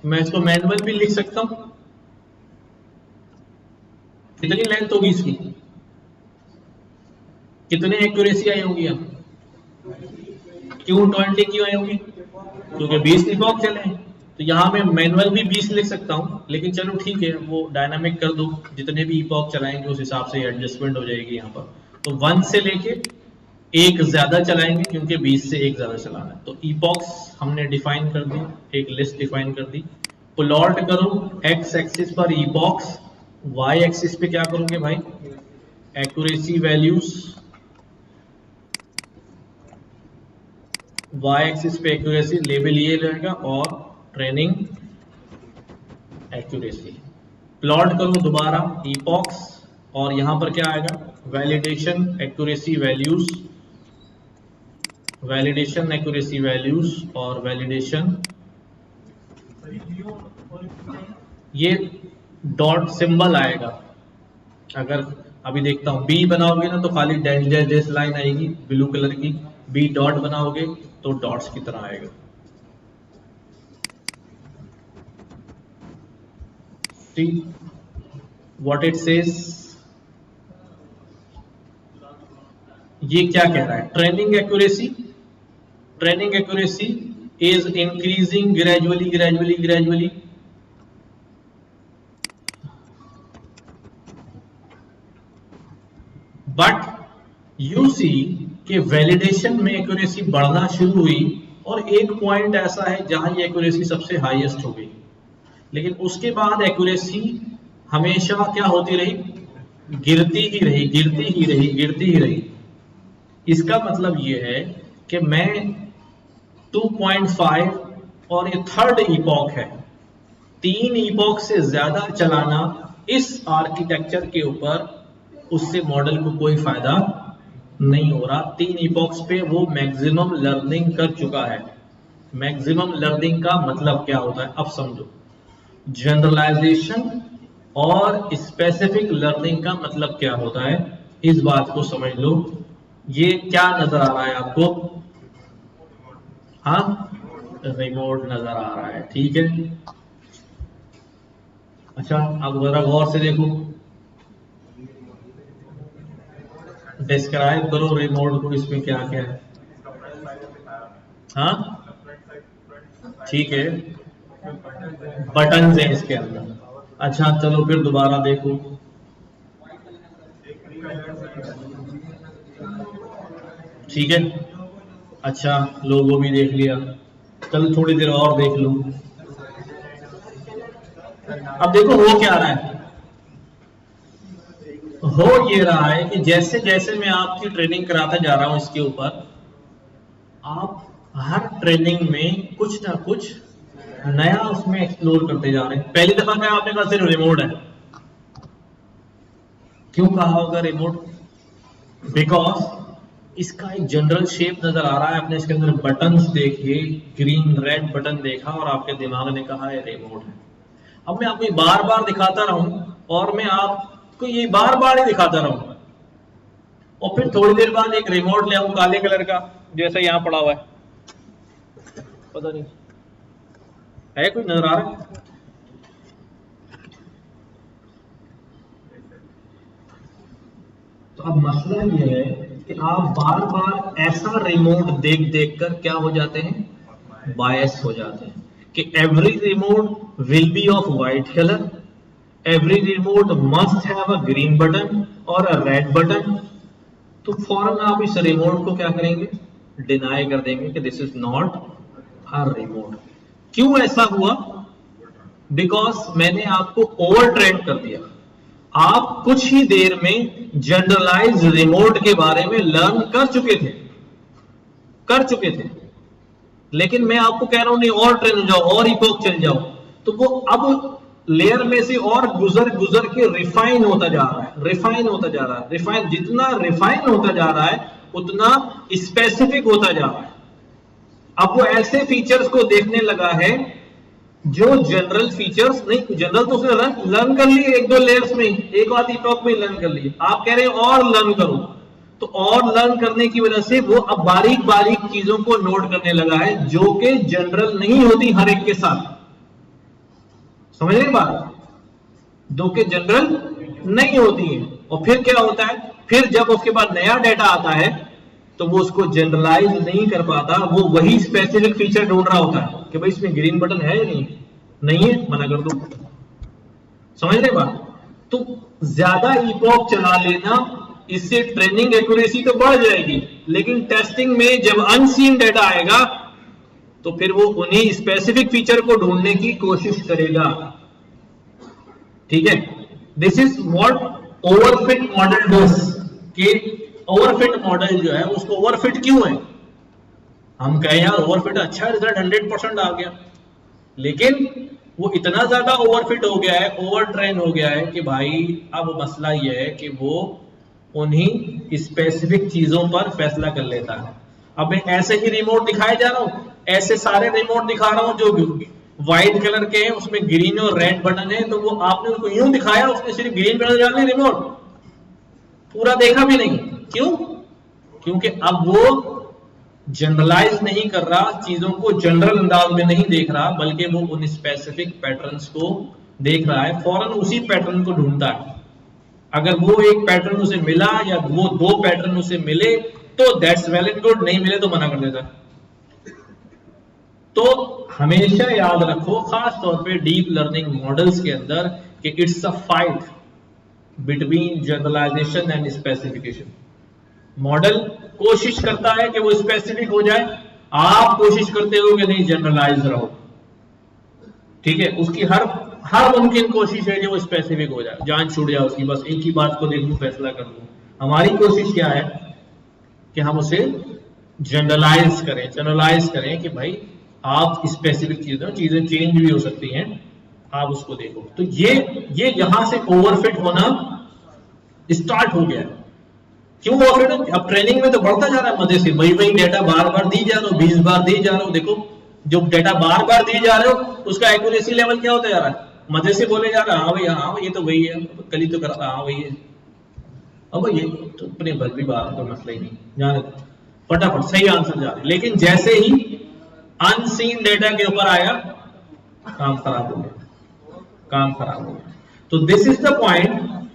मैं इसको मैनुअल भी लिख सकता हूं, कितनी लेंथ होगी इसकी, कितने एक्यूरेसी आई होगी यहाँ? क्यों 20 क्यों आई होगी? क्योंकि 20 इपॉक चले हैं। तो यहाँ मैं मैनुअल भी 20 लिख सकता हूँ, लेकिन चलो ठीक है, वो डायनामिक कर दो, जितने भी इपॉक चलाएंगे उस हिसाब से एडजस्टमेंट हो जाएगी यहाँ पर। तो 1 से लेके 1 ज्यादा चलाएंगे, क्योंकि 20 से 1 ज्यादा चलाना है। तो इपॉक्स हमने डिफाइन कर दी, एक लिस्ट डिफाइन कर दी। प्लॉट करो एक्स एक्सिस पर इपॉक्स, वाई एक्सिस पे क्या करोगे भाई? एक्यूरेसी वैल्यूज, वाई एक्सिस पे एक्यूरेसी लेवल ये रहेगा, और ट्रेनिंग एक्यूरेसी। प्लॉट करो दोबारा इपॉक्स, और यहां पर क्या आएगा? Validation accuracy values, validation accuracy values, और वैलिडेशन, ये डॉट सिंबल आएगा। अगर अभी देखता हूं बी बनाओगे ना तो खाली डैश लाइन आएगी ब्लू कलर की, बी डॉट बनाओगे तो डॉट्स की तरह आएगा। ठीक, व्हाट इट सेज, ये क्या कह रहा है? Training accuracy, training accuracy is increasing gradually gradually gradually, but you see कि वैलिडेशन में एक्यूरेसी बढ़ना शुरू हुई, और एक पॉइंट ऐसा है जहां ये एक्यूरेसी सबसे हाईएस्ट हो गई, लेकिन उसके बाद एक्यूरेसी हमेशा क्या होती रही? गिरती ही रही, गिरती ही रही, गिरती ही रही। इसका मतलब ये है कि मैं 2.5 और ये थर्ड इपॉक है, 3 इपॉक से ज्यादा चलाना इस आर्किटेक्चर के ऊपर, उससे मॉडल को कोई फायदा नहीं हो रहा। 3 इपॉक्स पे वो मैक्सिमम लर्निंग कर चुका है। मैक्सिमम लर्निंग का मतलब क्या होता है अब समझो। जनरलाइजेशन और स्पेसिफिक लर्निंग का मतलब क्या होता है, इस बात को समझ लो। ये क्या नजर आ रहा है आपको? हाँ, रिमोट नजर आ रहा है, ठीक है। अच्छा, अब जरा गौर से देखो, डिस्क्राइब करो रिमोट को, इसमें क्या क्या है? हाँ ठीक है, बटन है इसके अंदर। अच्छा चलो फिर दोबारा देखो, ठीक है। अच्छा लोगो भी देख लिया, चलो थोड़ी देर और देख लो। अब देखो हो क्या रहा है, हो ये रहा है कि जैसे जैसे मैं आपकी ट्रेनिंग कराता जा रहा हूं इसके ऊपर, आप हर ट्रेनिंग में कुछ ना कुछ नया उसमें एक्सप्लोर करते जा रहे हैं। पहली दफा क्या आपने कहा सिर्फ रिमोट है, क्यों कहा होगा रिमोट? बिकॉज इसका एक जनरल शेप नजर आ रहा है, आपने इसके अंदर बटन्स देखे, ग्रीन रेड बटन देखा, और आपके दिमाग ने कहा है रिमोट है। अब मैं आपको बार बार दिखाता रहूं, और मैं आपको ये बार बार ही दिखाता रहूं, और फिर थोड़ी देर बाद एक रिमोट ले आऊं काले कलर का, जैसा यहां पड़ा हुआ है, पता नहीं है कोई नजर आ रहा है? तो अब मसला ये है कि आप बार बार ऐसा रिमोट देख देख कर क्या हो जाते हैं? बायस हो जाते हैं कि every remote will be of white colour, every remote must have a green button और अ रेड बटन। तो फौरन आप इस रिमोट को क्या करेंगे? डिनाई कर देंगे कि this is not a remote. क्यों ऐसा हुआ? बिकॉज मैंने आपको ओवर ट्रेन कर दिया। आप कुछ ही देर में जनरलाइज रिमोट के बारे में लर्न कर चुके थे, लेकिन मैं आपको कह रहा हूं नहीं और ट्रेन हो जाओ, और इपॉक चल जाओ, तो वो अब लेयर में से और गुजर गुजर के रिफाइन होता जा रहा है, रिफाइन जितना रिफाइन होता जा रहा है उतना स्पेसिफिक होता जा रहा है। अब वो ऐसे फीचर्स को देखने लगा है जो जनरल फीचर्स नहीं, जनरल तो उसने लर्न कर लिए एक दो लेयर्स में, एक आध इपॉक में लर्न कर लिए। आप कह रहे हैं और लर्न करो, तो और लर्न करने की वजह से वो अब बारीक बारीक चीजों को नोट करने लगा है जो कि जनरल नहीं होती हर एक के साथ। समझ रहे बात? जो कि जनरल नहीं होती है। और फिर क्या होता है? फिर जब उसके बाद नया डेटा आता है तो वो उसको जनरलाइज नहीं कर पाता, वो वही स्पेसिफिक फीचर ढूंढ रहा होता है कि भाई इसमें ग्रीन बटन है या नहीं है, मना कर दो। समझ रहे बात? तो ज्यादा इपॉक चला लेना, इससे ट्रेनिंग एक्यूरेसी तो बढ़ जाएगी, लेकिन टेस्टिंग में जब अनसीन डेटा आएगा तो फिर वो उन्हीं स्पेसिफिक फीचर को ढूंढने की कोशिश करेगा। ठीक है, this is what overfit model does. कि ओवरफिट मॉडल जो है उसको ओवरफिट क्यों है? हम कहें यार ओवरफिट अच्छा रिजल्ट 100% आ गया, लेकिन वो इतना ज्यादा ओवरफिट हो गया है, ओवर ट्रेन हो गया है कि भाई अब मसला ये है कि वो उन्हीं स्पेसिफिक चीजों पर फैसला कर लेता है। अब मैं ऐसे ही रिमोट दिखाए जा रहा हूं, ऐसे सारे रिमोट दिखा रहा हूं जो व्हाइट कलर के हैं, उसमें ग्रीन और रेड बटन है, तो वो आपने उसको यूं दिखाया, उसने सिर्फ ग्रीन बटन डाल दिया, रिमोट पूरा देखा भी नहीं। क्यों? क्योंकि अब वो जनरलाइज नहीं कर रहा, चीजों को जनरल अंदाज में नहीं देख रहा, बल्कि वो उन स्पेसिफिक पैटर्न्स को देख रहा है, फौरन उसी पैटर्न को ढूंढता है। अगर वो एक पैटर्न उसे मिला या वो दो पैटर्न उसे मिले तो दैट्स वेल एंड गुड, नहीं मिले तो मना कर देता। तो हमेशा याद रखो, खास तौर पे डीप लर्निंग मॉडल्स के अंदर, कि it's a fight between generalization and specification. Model कोशिश करता है कि वो स्पेसिफिक हो जाए, आप कोशिश करते हो कि नहीं जनरलाइज रहो। ठीक है, उसकी हर मुमकिन कोशिश है कि वो स्पेसिफिक हो जाए, जान छूट जाए उसकी, बस एक ही बात को देखूं फैसला कर लूं। हमारी कोशिश क्या है कि हम उसे जनरलाइज करें कि भाई आप स्पेसिफिक चीजें चेंज भी हो सकती हैं, आप उसको देखो। तो ये यहां से ओवरफिट होना स्टार्ट हो गया है। क्यों ओवरफिट? अब ट्रेनिंग में तो बढ़ता जा रहा है मजे से, वही डेटा बार बार दी जा रहा हो, 20 बार दी जा रहा हो। देखो जो डेटा बार बार दी जा रहे हो उसका एक्यूरेसी लेवल क्या होता जा रहा है, मजे से बोले जा रहा है, हाँ भाई ये तो वही है, कल ही तो करा था, हाँ वही है। अब ये तो अपने भर भी बात, कोई मसला ही नहीं, जाने फटाफट सही आंसर जा रहा है। लेकिन जैसे ही अनसीन डेटा के ऊपर आया, काम खराब हो गया। तो this is the point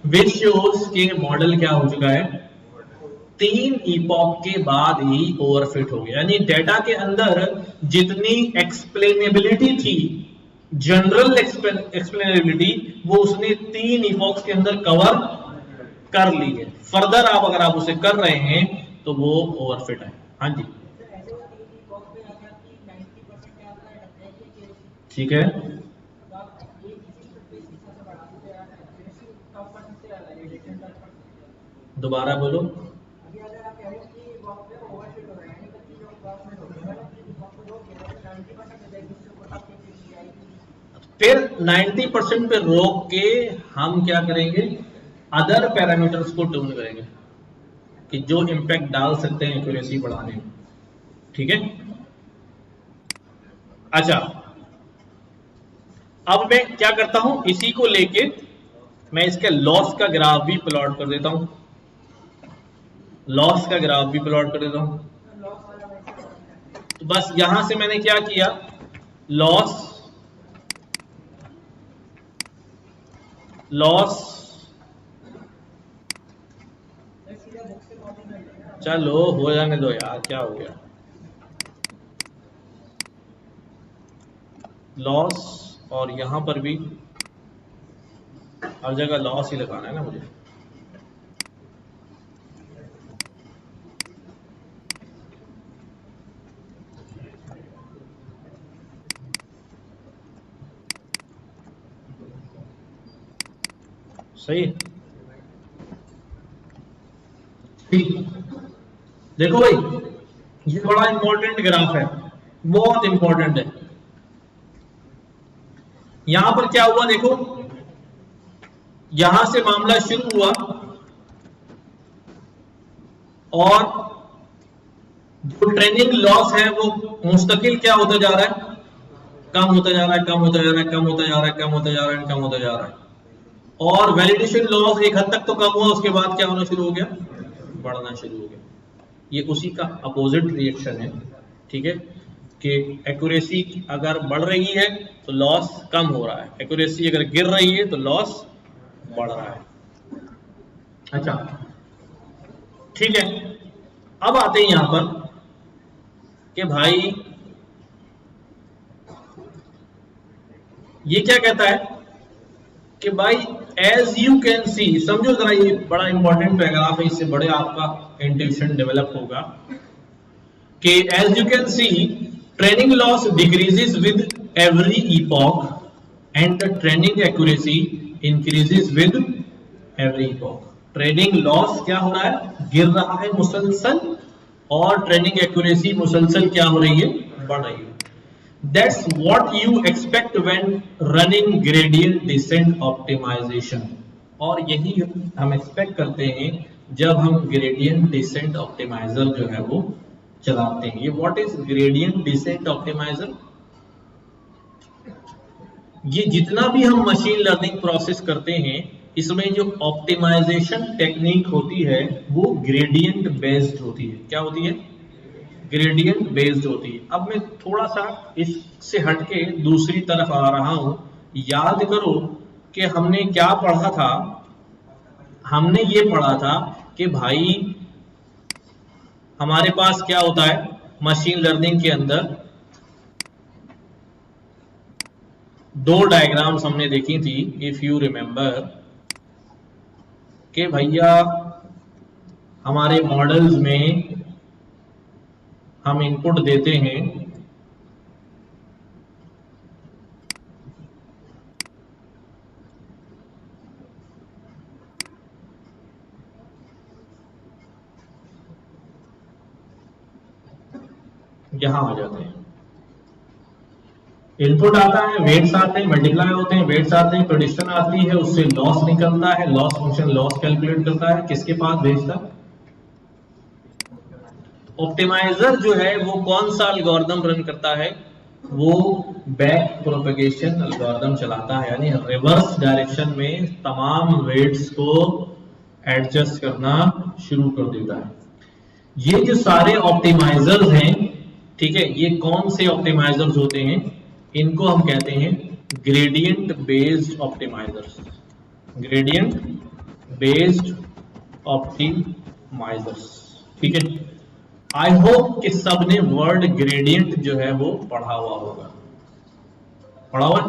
which shows कि मॉडल क्या हो चुका है, 3 इपॉक के बाद ही ओवरफिट हो गया। यानी डेटा के अंदर जितनी एक्सप्लेनेबिलिटी थी, जनरल एक्सप्लेनेबिलिटी, वो उसने 3 इपॉक्स के अंदर कवर कर ली है। फर्दर अगर आप उसे कर रहे हैं तो वो ओवरफिट है। हाँ जी, ठीक है, दोबारा बोलो। फिर 90% पे रोक के हम क्या करेंगे, अदर पैरामीटर्स को ट्यून करेंगे कि जो इंपैक्ट डाल सकते हैं एक्यूरेसी बढ़ाने में। ठीक है, अच्छा अब मैं क्या करता हूं, इसी को लेके मैं इसके लॉस का ग्राफ भी प्लॉट कर देता हूं, तो बस यहां से मैंने क्या किया, लॉस चलो हो जाने दो यार, क्या हो गया, लॉस, और यहां पर भी हर जगह लॉस ही लगाना है ना मुझे। सही, ठीक। देखो भाई ये बड़ा इंपॉर्टेंट ग्राफ है, बहुत इंपॉर्टेंट है। यहां पर क्या हुआ देखो, यहां से मामला शुरू हुआ और जो ट्रेनिंग लॉस है वो मुस्तकिल क्या होता जा रहा है, कम होता जा रहा है। और वैलिडेशन लॉस एक हद तक तो कम हुआ, उसके बाद क्या होना शुरू हो गया, बढ़ना शुरू हो गया। ये उसी का अपोजिट रिएक्शन है। ठीक है, कि एक्यूरेसी अगर बढ़ रही है तो लॉस कम हो रहा है, एक्यूरेसी अगर गिर रही है तो लॉस बढ़ रहा है। अच्छा ठीक है, अब आते हैं यहां पर कि भाई ये क्या कहता है कि भाई एज यू कैन सी, समझो जरा, ये बड़ा इंपॉर्टेंट पैराग्राफ है, इससे बड़े आपका इंट्यूशन डेवलप होगा कि as you can see training loss decreases with every epoch and the training accuracy increases with every epoch. Training loss क्या हो रहा है, गिर रहा है मुसलसल, और ट्रेनिंग एक्यूरेसी मुसलसल क्या हो रही है, बढ़ रही है। That's what you expect when running gradient descent optimization, और यही हम एक्सपेक्ट करते हैं जब हम gradient descent optimizer जो है वो चलाते हैं। ये what is gradient descent optimizer? ये जितना भी हम मशीन लर्निंग प्रोसेस करते हैं इसमें जो ऑप्टिमाइजेशन टेक्निक होती है वो ग्रेडियंट बेस्ड होती है। क्या होती है, ग्रेडियंट बेस्ड होती है। अब मैं थोड़ा सा इससे हटके दूसरी तरफ आ रहा हूं। याद करो कि हमने क्या पढ़ा था, हमने ये पढ़ा था कि भाई हमारे पास क्या होता है मशीन लर्निंग के अंदर, दो डायग्राम्स हमने देखी थी इफ यू रिमेंबर, कि भैया हमारे मॉडल्स में हम इनपुट देते हैं यहां आ जाते हैं, इनपुट आता है, वेट्स आते हैं, मल्टीप्लाई होते हैं, वेट्स आते हैं, प्रेडिक्शन आती है, उससे लॉस निकलता है, लॉस फंक्शन लॉस कैलकुलेट करता है, किसके पास भेजता है, ऑप्टिमाइजर जो है वो कौन सा एल्गोरिथम रन करता है, वो बैक प्रोपेगेशन एल्गोरिथम चलाता है, यानी रिवर्स डायरेक्शन में तमाम वेट्स को एडजस्ट करना शुरू कर देता है। ये जो सारे ऑप्टिमाइजर्स हैं, ठीक है, ये कौन से ऑप्टिमाइजर्स होते हैं, इनको हम कहते हैं gradient based optimisers, gradient based optimisers. ठीक है, आई होप कि सबने वर्ड ग्रेडियंट जो है वो पढ़ा हुआ होगा, पढ़ा हुआ है?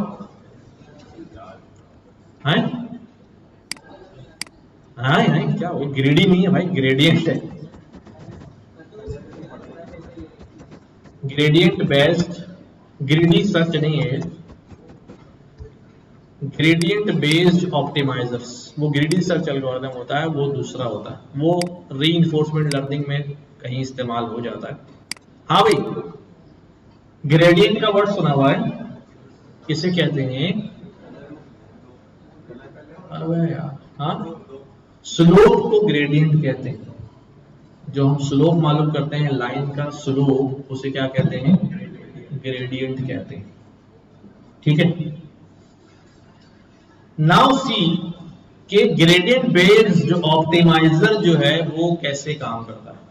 हाँ, क्या हो, ग्रेडी नहीं है भाई, ग्रेडियंट है, ग्रेडियंट बेस्ड, ग्रेडी सर्च नहीं है, ग्रेडियंट बेस्ड ऑप्टिमाइजर्स, वो ग्रेडी सर्च एल्गोरिथम होता है, वो दूसरा होता है, वो रीइंफोर्समेंट लर्निंग में कहीं इस्तेमाल हो जाता है। हाँ भाई, ग्रेडियंट का वर्ड सुना हुआ है, किसे कहते हैं, अरे यार, हाँ, स्लोप को ग्रेडियंट कहते हैं। जो हम स्लोप मालूम करते हैं लाइन का स्लोप, उसे क्या कहते हैं, ग्रेडियंट कहते हैं। ठीक है, नाउ सी कि ग्रेडियंट बेस्ड जो ऑप्टिमाइजर जो है वो कैसे काम करता है।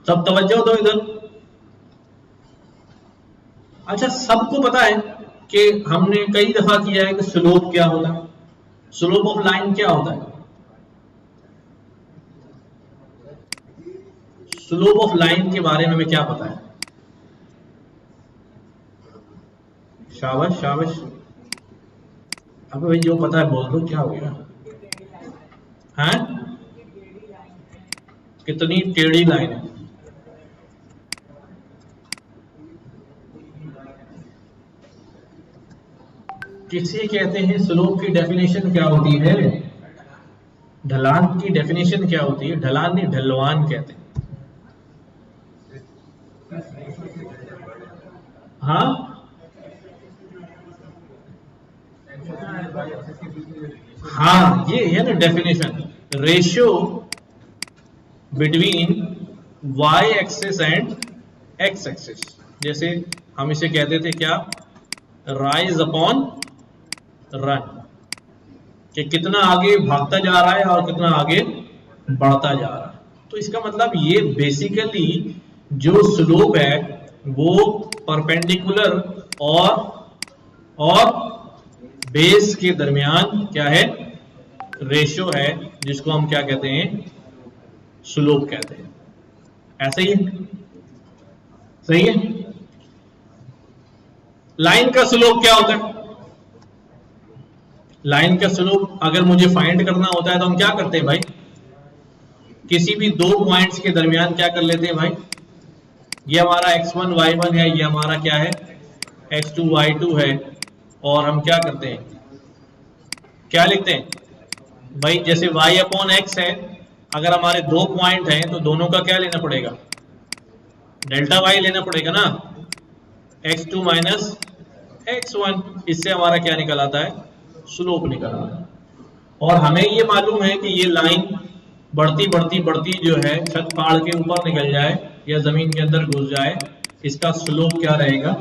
सब तवज्जो दो इधर। अच्छा, सबको पता है कि हमने कई दफा किया है कि स्लोप क्या होता है, स्लोप ऑफ लाइन क्या होता है, स्लोप ऑफ लाइन के बारे में हमें क्या पता है, शाबाश शाबाश, अब भाई जो पता है बोल दो, क्या हो गया, हैं, कितनी टेढ़ी लाइन है, किसे कहते हैं, स्लोप की डेफिनेशन क्या होती है, ढलान की डेफिनेशन क्या होती है, ढलान नहीं ढलवान कहते हैं। हाँ, हाँ, ये है ना definition, ratio between y axis and x axis. जैसे हम इसे कहते थे क्या, राइज अपॉन रन, कि कितना आगे भागता जा रहा है और कितना आगे बढ़ता जा रहा है। तो इसका मतलब ये बेसिकली जो स्लोप है वो परपेंडिकुलर और बेस के दरमियान क्या है, रेशियो है, जिसको हम क्या कहते हैं, स्लोप कहते हैं। ऐसा ही है, सही है। लाइन का स्लोप क्या होता है? लाइन का स्लोप अगर मुझे फाइंड करना होता है तो हम क्या करते हैं भाई, किसी भी दो पॉइंट्स के दरमियान क्या कर लेते हैं भाई, ये हमारा x1 y1 है, ये हमारा क्या है x2 y2 है, और हम क्या करते हैं, क्या लिखते हैं भाई, जैसे y अपॉन x है, अगर हमारे दो पॉइंट हैं तो दोनों का क्या लेना पड़ेगा, डेल्टा y लेना पड़ेगा ना, x2 माइनस x1, इससे हमारा क्या निकल आता है, स्लोप निकल आता है। और हमें ये मालूम है कि ये लाइन बढ़ती बढ़ती बढ़ती जो है छत फाड़ के ऊपर निकल जाए या जमीन के अंदर घुस जाए, इसका स्लोप क्या रहेगा,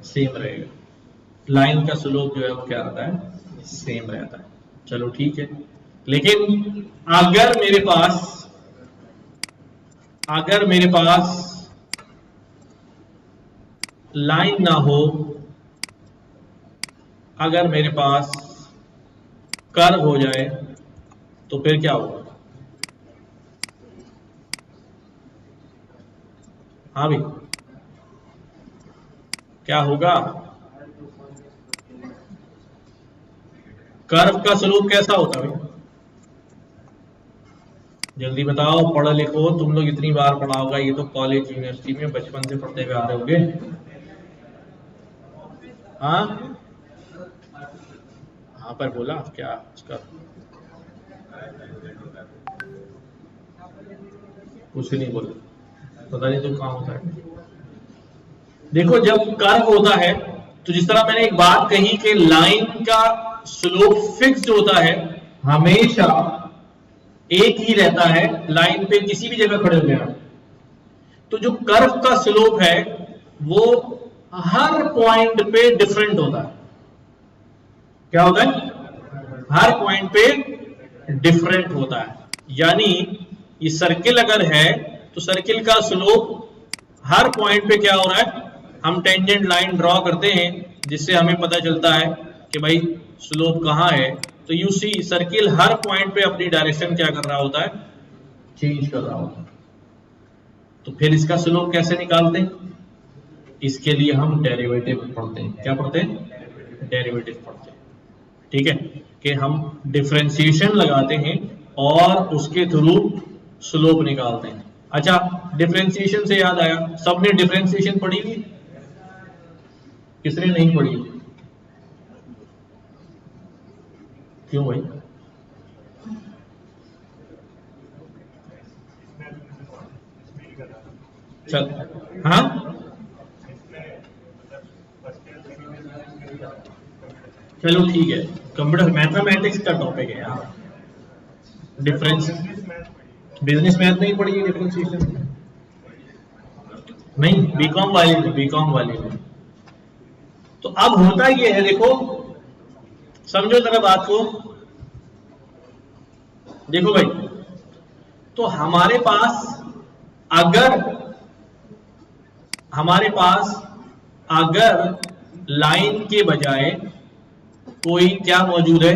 सेम रहेगा। लाइन का स्लोप जो है वो क्या रहता है, सेम रहता है। चलो ठीक है, लेकिन अगर मेरे पास लाइन ना हो, अगर मेरे पास कर्व हो जाए तो फिर क्या होगा, हाँ भी क्या होगा, कर्व का स्लोप कैसा होता है भाई, जल्दी बताओ, पढ़ो लिखो, तुम लोग इतनी बार पढ़ा होगा, ये तो कॉलेज यूनिवर्सिटी में बचपन से पढ़ते हुए आ रहे होगे। हाँ हाँ पर बोला क्या उसका, कुछ नहीं बोला, पता नहीं तो कहाँ होता है। देखो जब कर्व होता है तो जिस तरह मैंने एक बात कही कि लाइन का स्लोप फिक्स्ड होता है, हमेशा एक ही रहता है, लाइन पे किसी भी जगह खड़े हो गए, तो जो कर्व का स्लोप है वो हर पॉइंट पे डिफरेंट होता है। क्या होता है, हर पॉइंट पे डिफरेंट होता है। यानी ये सर्किल अगर है तो सर्किल का स्लोप हर पॉइंट पे क्या हो रहा है, हम टेंजेंट लाइन ड्रॉ करते हैं जिससे हमें पता चलता है कि भाई स्लोप कहाँ है। तो यू सी सर्किल हर पॉइंट पे अपनी डायरेक्शन क्या कर रहा होता है, चेंज कर रहा होता है। तो फिर इसका स्लोप कैसे निकालते हैं, इसके लिए हम डेरिवेटिव पढ़ते हैं। क्या पढ़ते हैं, डेरिवेटिव पढ़ते हैं। ठीक है, कि हम डिफरेंशिएशन लगाते हैं और उसके थ्रू स्लोप निकालते हैं। अच्छा, डिफरेंशिएशन से याद आया, सबने डिफरेंशिएशन पढ़ी हुई, किसने नहीं पढ़ी, क्यों भाई, चल हाँ चलो ठीक है, कंप्यूटर मैथमेटिक्स का टॉपिक है यार, डिफरेंस बिजनेस मैथ नहीं पढ़ी है, डिफरेंशिएशन नहीं, बीकॉम वाली में। तो अब होता ये है, देखो समझो जरा बात को, देखो भाई, तो हमारे पास अगर लाइन के बजाय कोई क्या मौजूद है,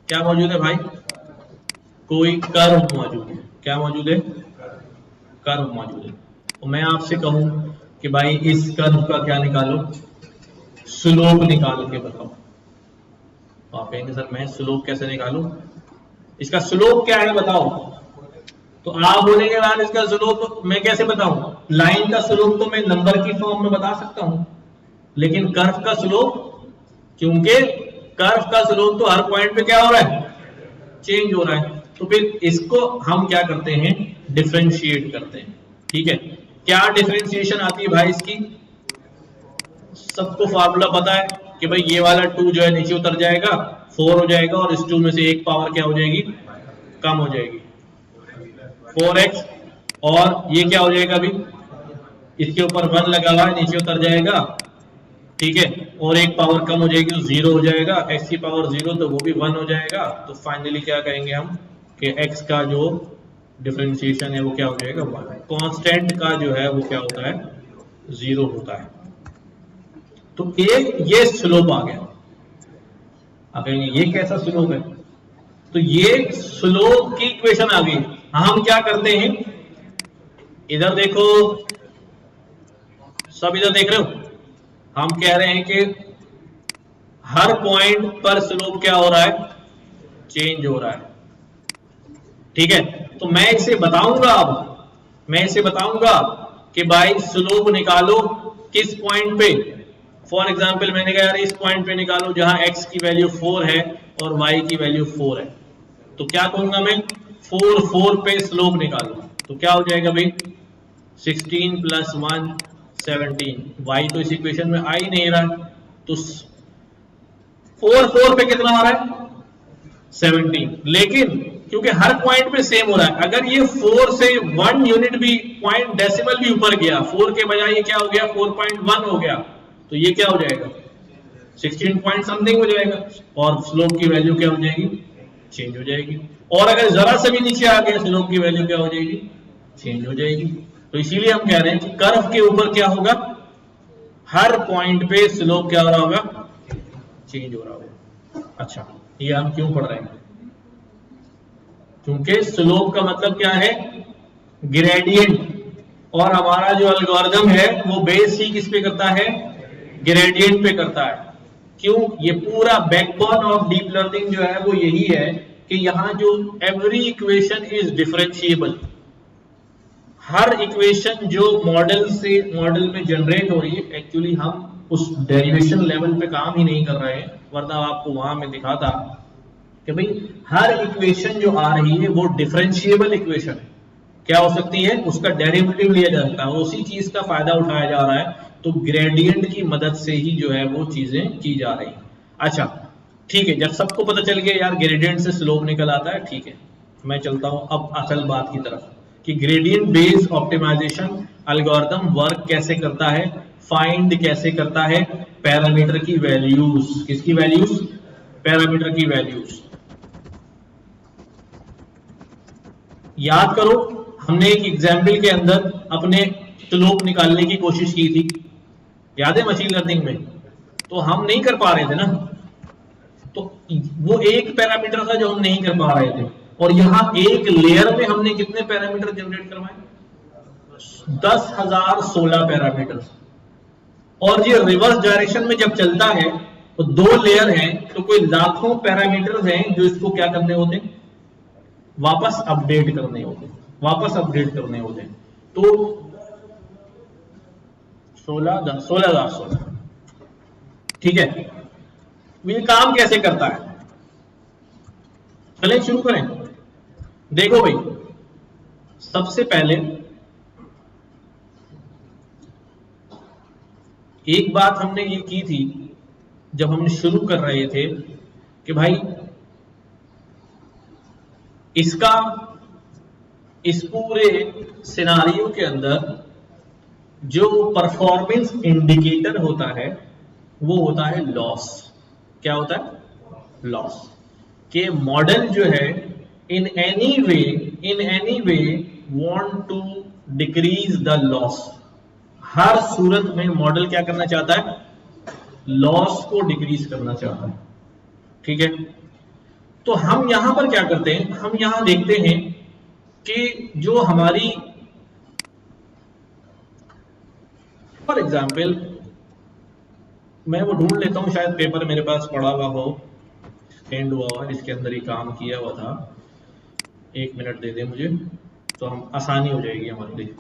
क्या मौजूद है भाई, कोई कर्व मौजूद है। क्या मौजूद है, कर्व मौजूद है। तो मैं आपसे कहूं कि भाई इस कर्व का क्या निकालो, स्लोप निकाल के बताओ। तो आप कहेंगे सर मैं स्लोप कैसे निकालूं, इसका स्लोप क्या है बताओ। तो आप बोलेंगे यार इसका स्लोप मैं कैसे बताऊं, लाइन का स्लोप तो मैं नंबर की फॉर्म में बता सकता हूं, लेकिन कर्व का स्लोप, क्योंकि कर्व का स्लोप तो हर पॉइंट पे क्या हो रहा है, चेंज हो रहा है। तो फिर इसको हम क्या करते हैं, डिफरेंशिएट करते हैं। ठीक है, क्या डिफरेंशिएशन आती है भाई इसकी, सबको फार्मूला पता है कि भाई ये वाला 2 जो है नीचे उतर जाएगा, 4 हो जाएगा, और इस 2 में से एक पावर क्या हो जाएगी, कम हो जाएगी, 4x, और ये क्या हो जाएगा अभी, इसके ऊपर 1 लगा हुआ है, नीचे उतर जाएगा। ठीक है, और एक पावर कम हो जाएगी तो 0 हो जाएगा, x की पावर 0 तो वो भी 1 हो जाएगा। तो फाइनली क्या कहेंगे हम कि x का जो डिफरेंशिएशन है वो क्या हो जाएगा, 1। कांस्टेंट का जो है वो क्या होता है, 0 होता है। तो एक ये स्लोप आ गया। अब ये कैसा स्लोप है, तो ये स्लोप की इक्वेशन आ गई। हम क्या करते हैं, इधर देखो, सब इधर देख रहे हो, हम कह रहे हैं कि हर पॉइंट पर स्लोप क्या हो रहा है, चेंज हो रहा है। ठीक है, तो मैं इसे बताऊंगा, अब मैं इसे बताऊंगा कि भाई स्लोप निकालो किस पॉइंट पे। फॉर एग्जाम्पल मैंने कहा यार इस पॉइंट पे निकालो जहां x की वैल्यू 4 है और y की वैल्यू 4 है। तो क्या कहूंगा मैं, 4 पे स्लोप निकालो। तो क्या हो जाएगा भाई, 16 + 1 17। y तो इस इक्वेशन में आ ही नहीं रहा, तो 4 पे कितना आ रहा है, 17। लेकिन क्योंकि हर पॉइंट पे सेम हो रहा है, अगर ये 4 से 1 यूनिट भी, पॉइंट डेसिमल भी ऊपर गया, 4 के बजाय ये क्या हो गया, 4.1 हो गया, तो ये क्या हो जाएगा, 16 पॉइंट समथिंग हो जाएगा, और स्लोप की वैल्यू क्या हो जाएगी, चेंज हो जाएगी। और अगर जरा से भी नीचे आ गया, स्लोप की वैल्यू क्या हो जाएगी, चेंज हो जाएगी। तो इसीलिए हम कह रहे हैं कि कर्व के ऊपर क्या होगा, हर पॉइंट पे स्लोप क्या हो रहा होगा, चेंज हो रहा होगा। अच्छा, ये हम क्यों पढ़ रहे हैं, क्योंकि स्लोप का मतलब क्या है, ग्रेडियंट, और हमारा जो एल्गोरिथम है वो बेस ही किस पे करता है, ग्रेडियंट पे करता है। क्यों, ये पूरा बैकबोन ऑफ डीप लर्निंग जो है वो यही है कि यहां जो every equation is differentiable, her equation जो मॉडल में जनरेट हो रही है, एक्चुअली हम उस डेरिवेशन लेवल पे काम ही नहीं कर रहे हैं, वरना आपको वहां में दिखाता कि भाई हर इक्वेशन जो आ रही है वो डिफरेंशिएबल इक्वेशन है। क्या हो सकती है, उसका डेरिवेटिव लिया जा सकता है, उसी चीज का फायदा उठाया जा रहा है। तो ग्रेडियंट की मदद से ही जो है वो चीजें की जा रही हैं। अच्छा ठीक है, जब सबको पता चल गया यार ग्रेडियंट से स्लोप निकल आता है, ठीक है, मैं चलता हूं अब असल बात की तरफ कि gradient based optimization algorithm work कैसे करता है, फाइंड कैसे करता है पैरामीटर की वैल्यूज, किसकी वैल्यूज, पैरामीटर की वैल्यूज। याद करो, हमने एक एग्जाम्पल के अंदर अपने स्लोप निकालने की कोशिश की थी, याद है, मशीन लर्निंग में, तो हम नहीं कर पा रहे थे ना। तो वो एक पैरामीटर था जो हम नहीं कर पा रहे थे, और यहां एक लेयर में हमने कितने पैरामीटर जनरेट करवाए, 10,016 पैरामीटर। और ये रिवर्स डायरेक्शन में जब चलता है तो 2 लेयर हैं, तो कोई लाखों पैरामीटर हैं जो इसको क्या करने होते हैं, वापस अपडेट करने होते हैं, वापस अपडेट करने होते हैं। तो 16,016, ठीक है। ये काम कैसे करता है, चलें शुरू करें। देखो भाई, सबसे पहले एक बात हमने ये की थी जब हम शुरू कर रहे थे कि भाई इसका, इस पूरे सिनारियो के अंदर जो परफॉर्मेंस इंडिकेटर होता है वो होता है लॉस। क्या होता है, लॉस। कि मॉडल जो है in any way want to decrease the loss. हर सूरत में मॉडल क्या करना चाहता है, लॉस को डिक्रीज करना चाहता है। ठीक है, तो हम यहां पर क्या करते हैं, हम यहां देखते हैं कि जो हमारी, फॉर एग्जाम्पल मैं वो ढूंढ लेता हूं, शायद पेपर मेरे पास पड़ा हुआ हो, स्टैंड हुआ हुआ, इसके अंदर ही काम किया हुआ था। 1 मिनट दे दे मुझे, तो हम आसानी हो जाएगी हमारे लिए।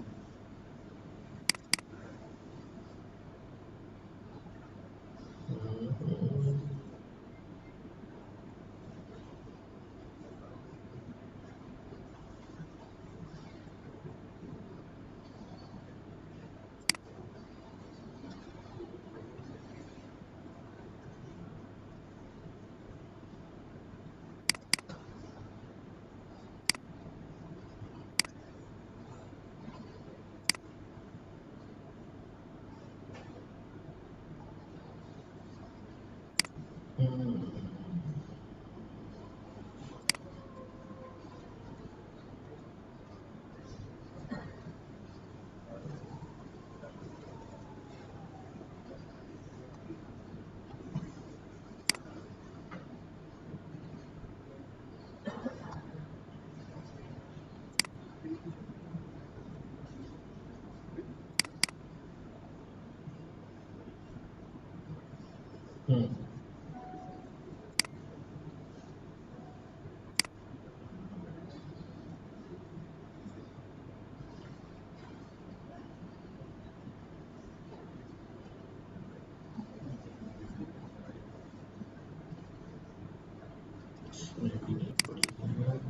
इसमें भी नहीं पड़ी है।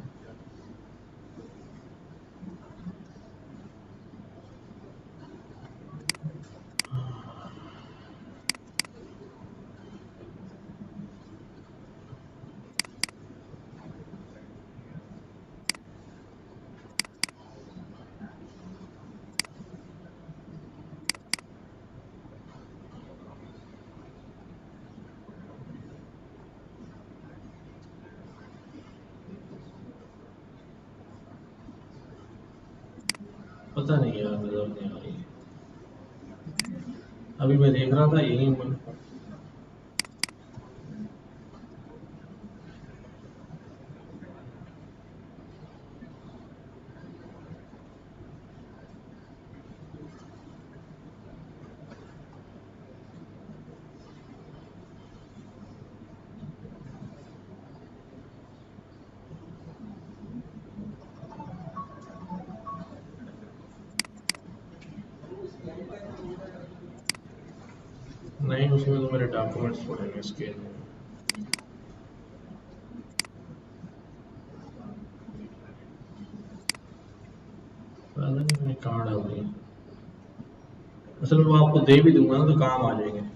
पता नहीं यार, नजर नहीं आ रही। अभी मैं देख रहा था यही नहीं, उसमें तो मेरे डॉक्यूमेंट्स पड़ेंगे स्कैन में। पता नहीं मैंने कहाँ डाल दिया। असल में वो आपको दे भी दूंगा ना तो काम आ जाएंगे।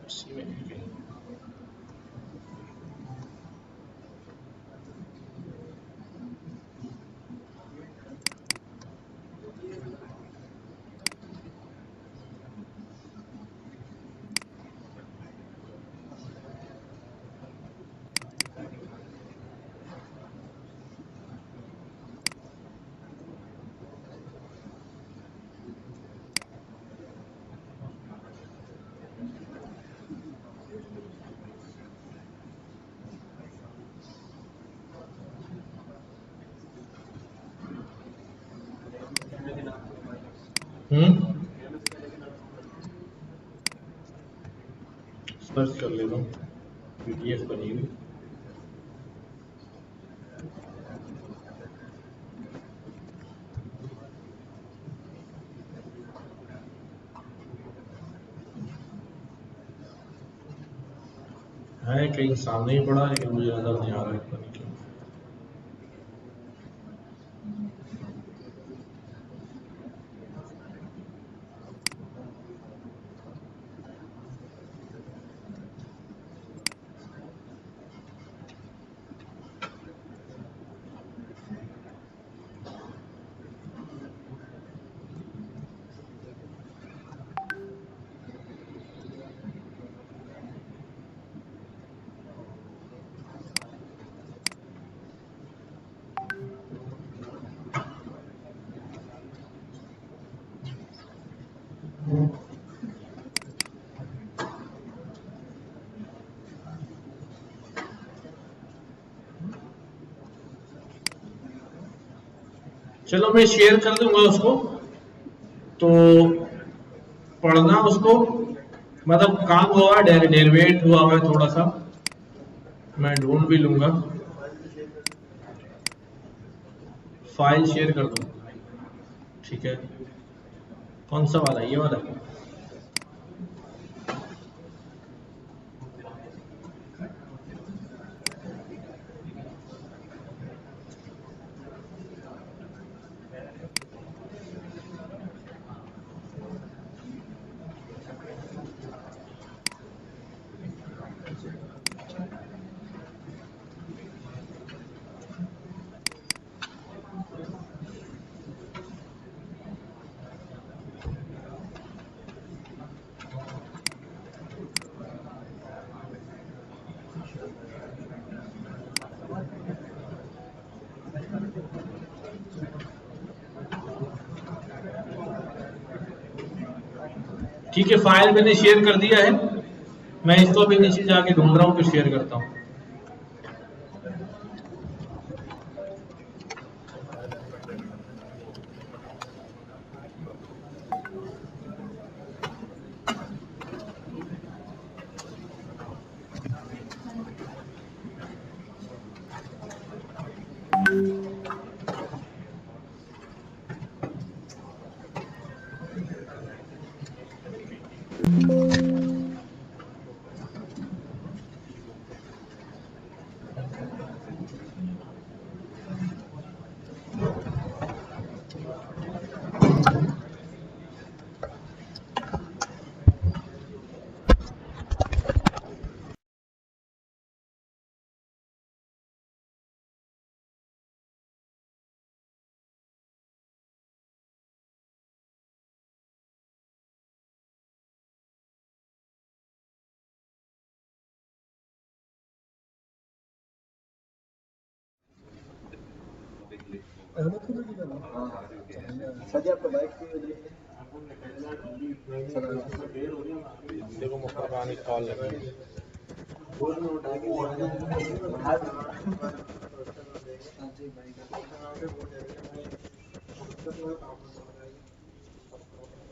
इसी में है कहीं। सर्च कर लेता हूँ, पीडीएफ बनी हुई। है कहीं सामने ही पड़ा, लेकिन मुझे नजर नहीं आ रहा है, पता नहीं क्यों। चलो मैं शेयर कर दूंगा उसको, तो पढ़ना उसको। मतलब काम हुआ है, डेरिवेट हुआ है थोड़ा सा, मैं ढूंढ भी लूंगा। फाइल शेयर कर दूँ, ठीक है। कौन सा वाला, ये वाला? ठीक है, फाइल मैंने शेयर कर दिया है। मैं इसको भी नीचे जाके ढूंढ रहा हूँ, फिर शेयर करता हूँ। देखो मुस्कान कॉल लगी।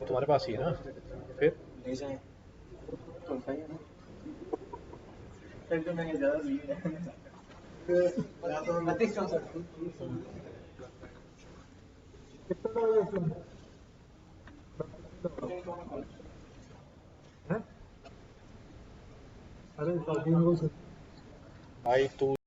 तुम्हारे पास ही है ना, फिर ले जाए तो सही है ना। फिर तो मैं ज़्यादा ली है। अरे भाई तू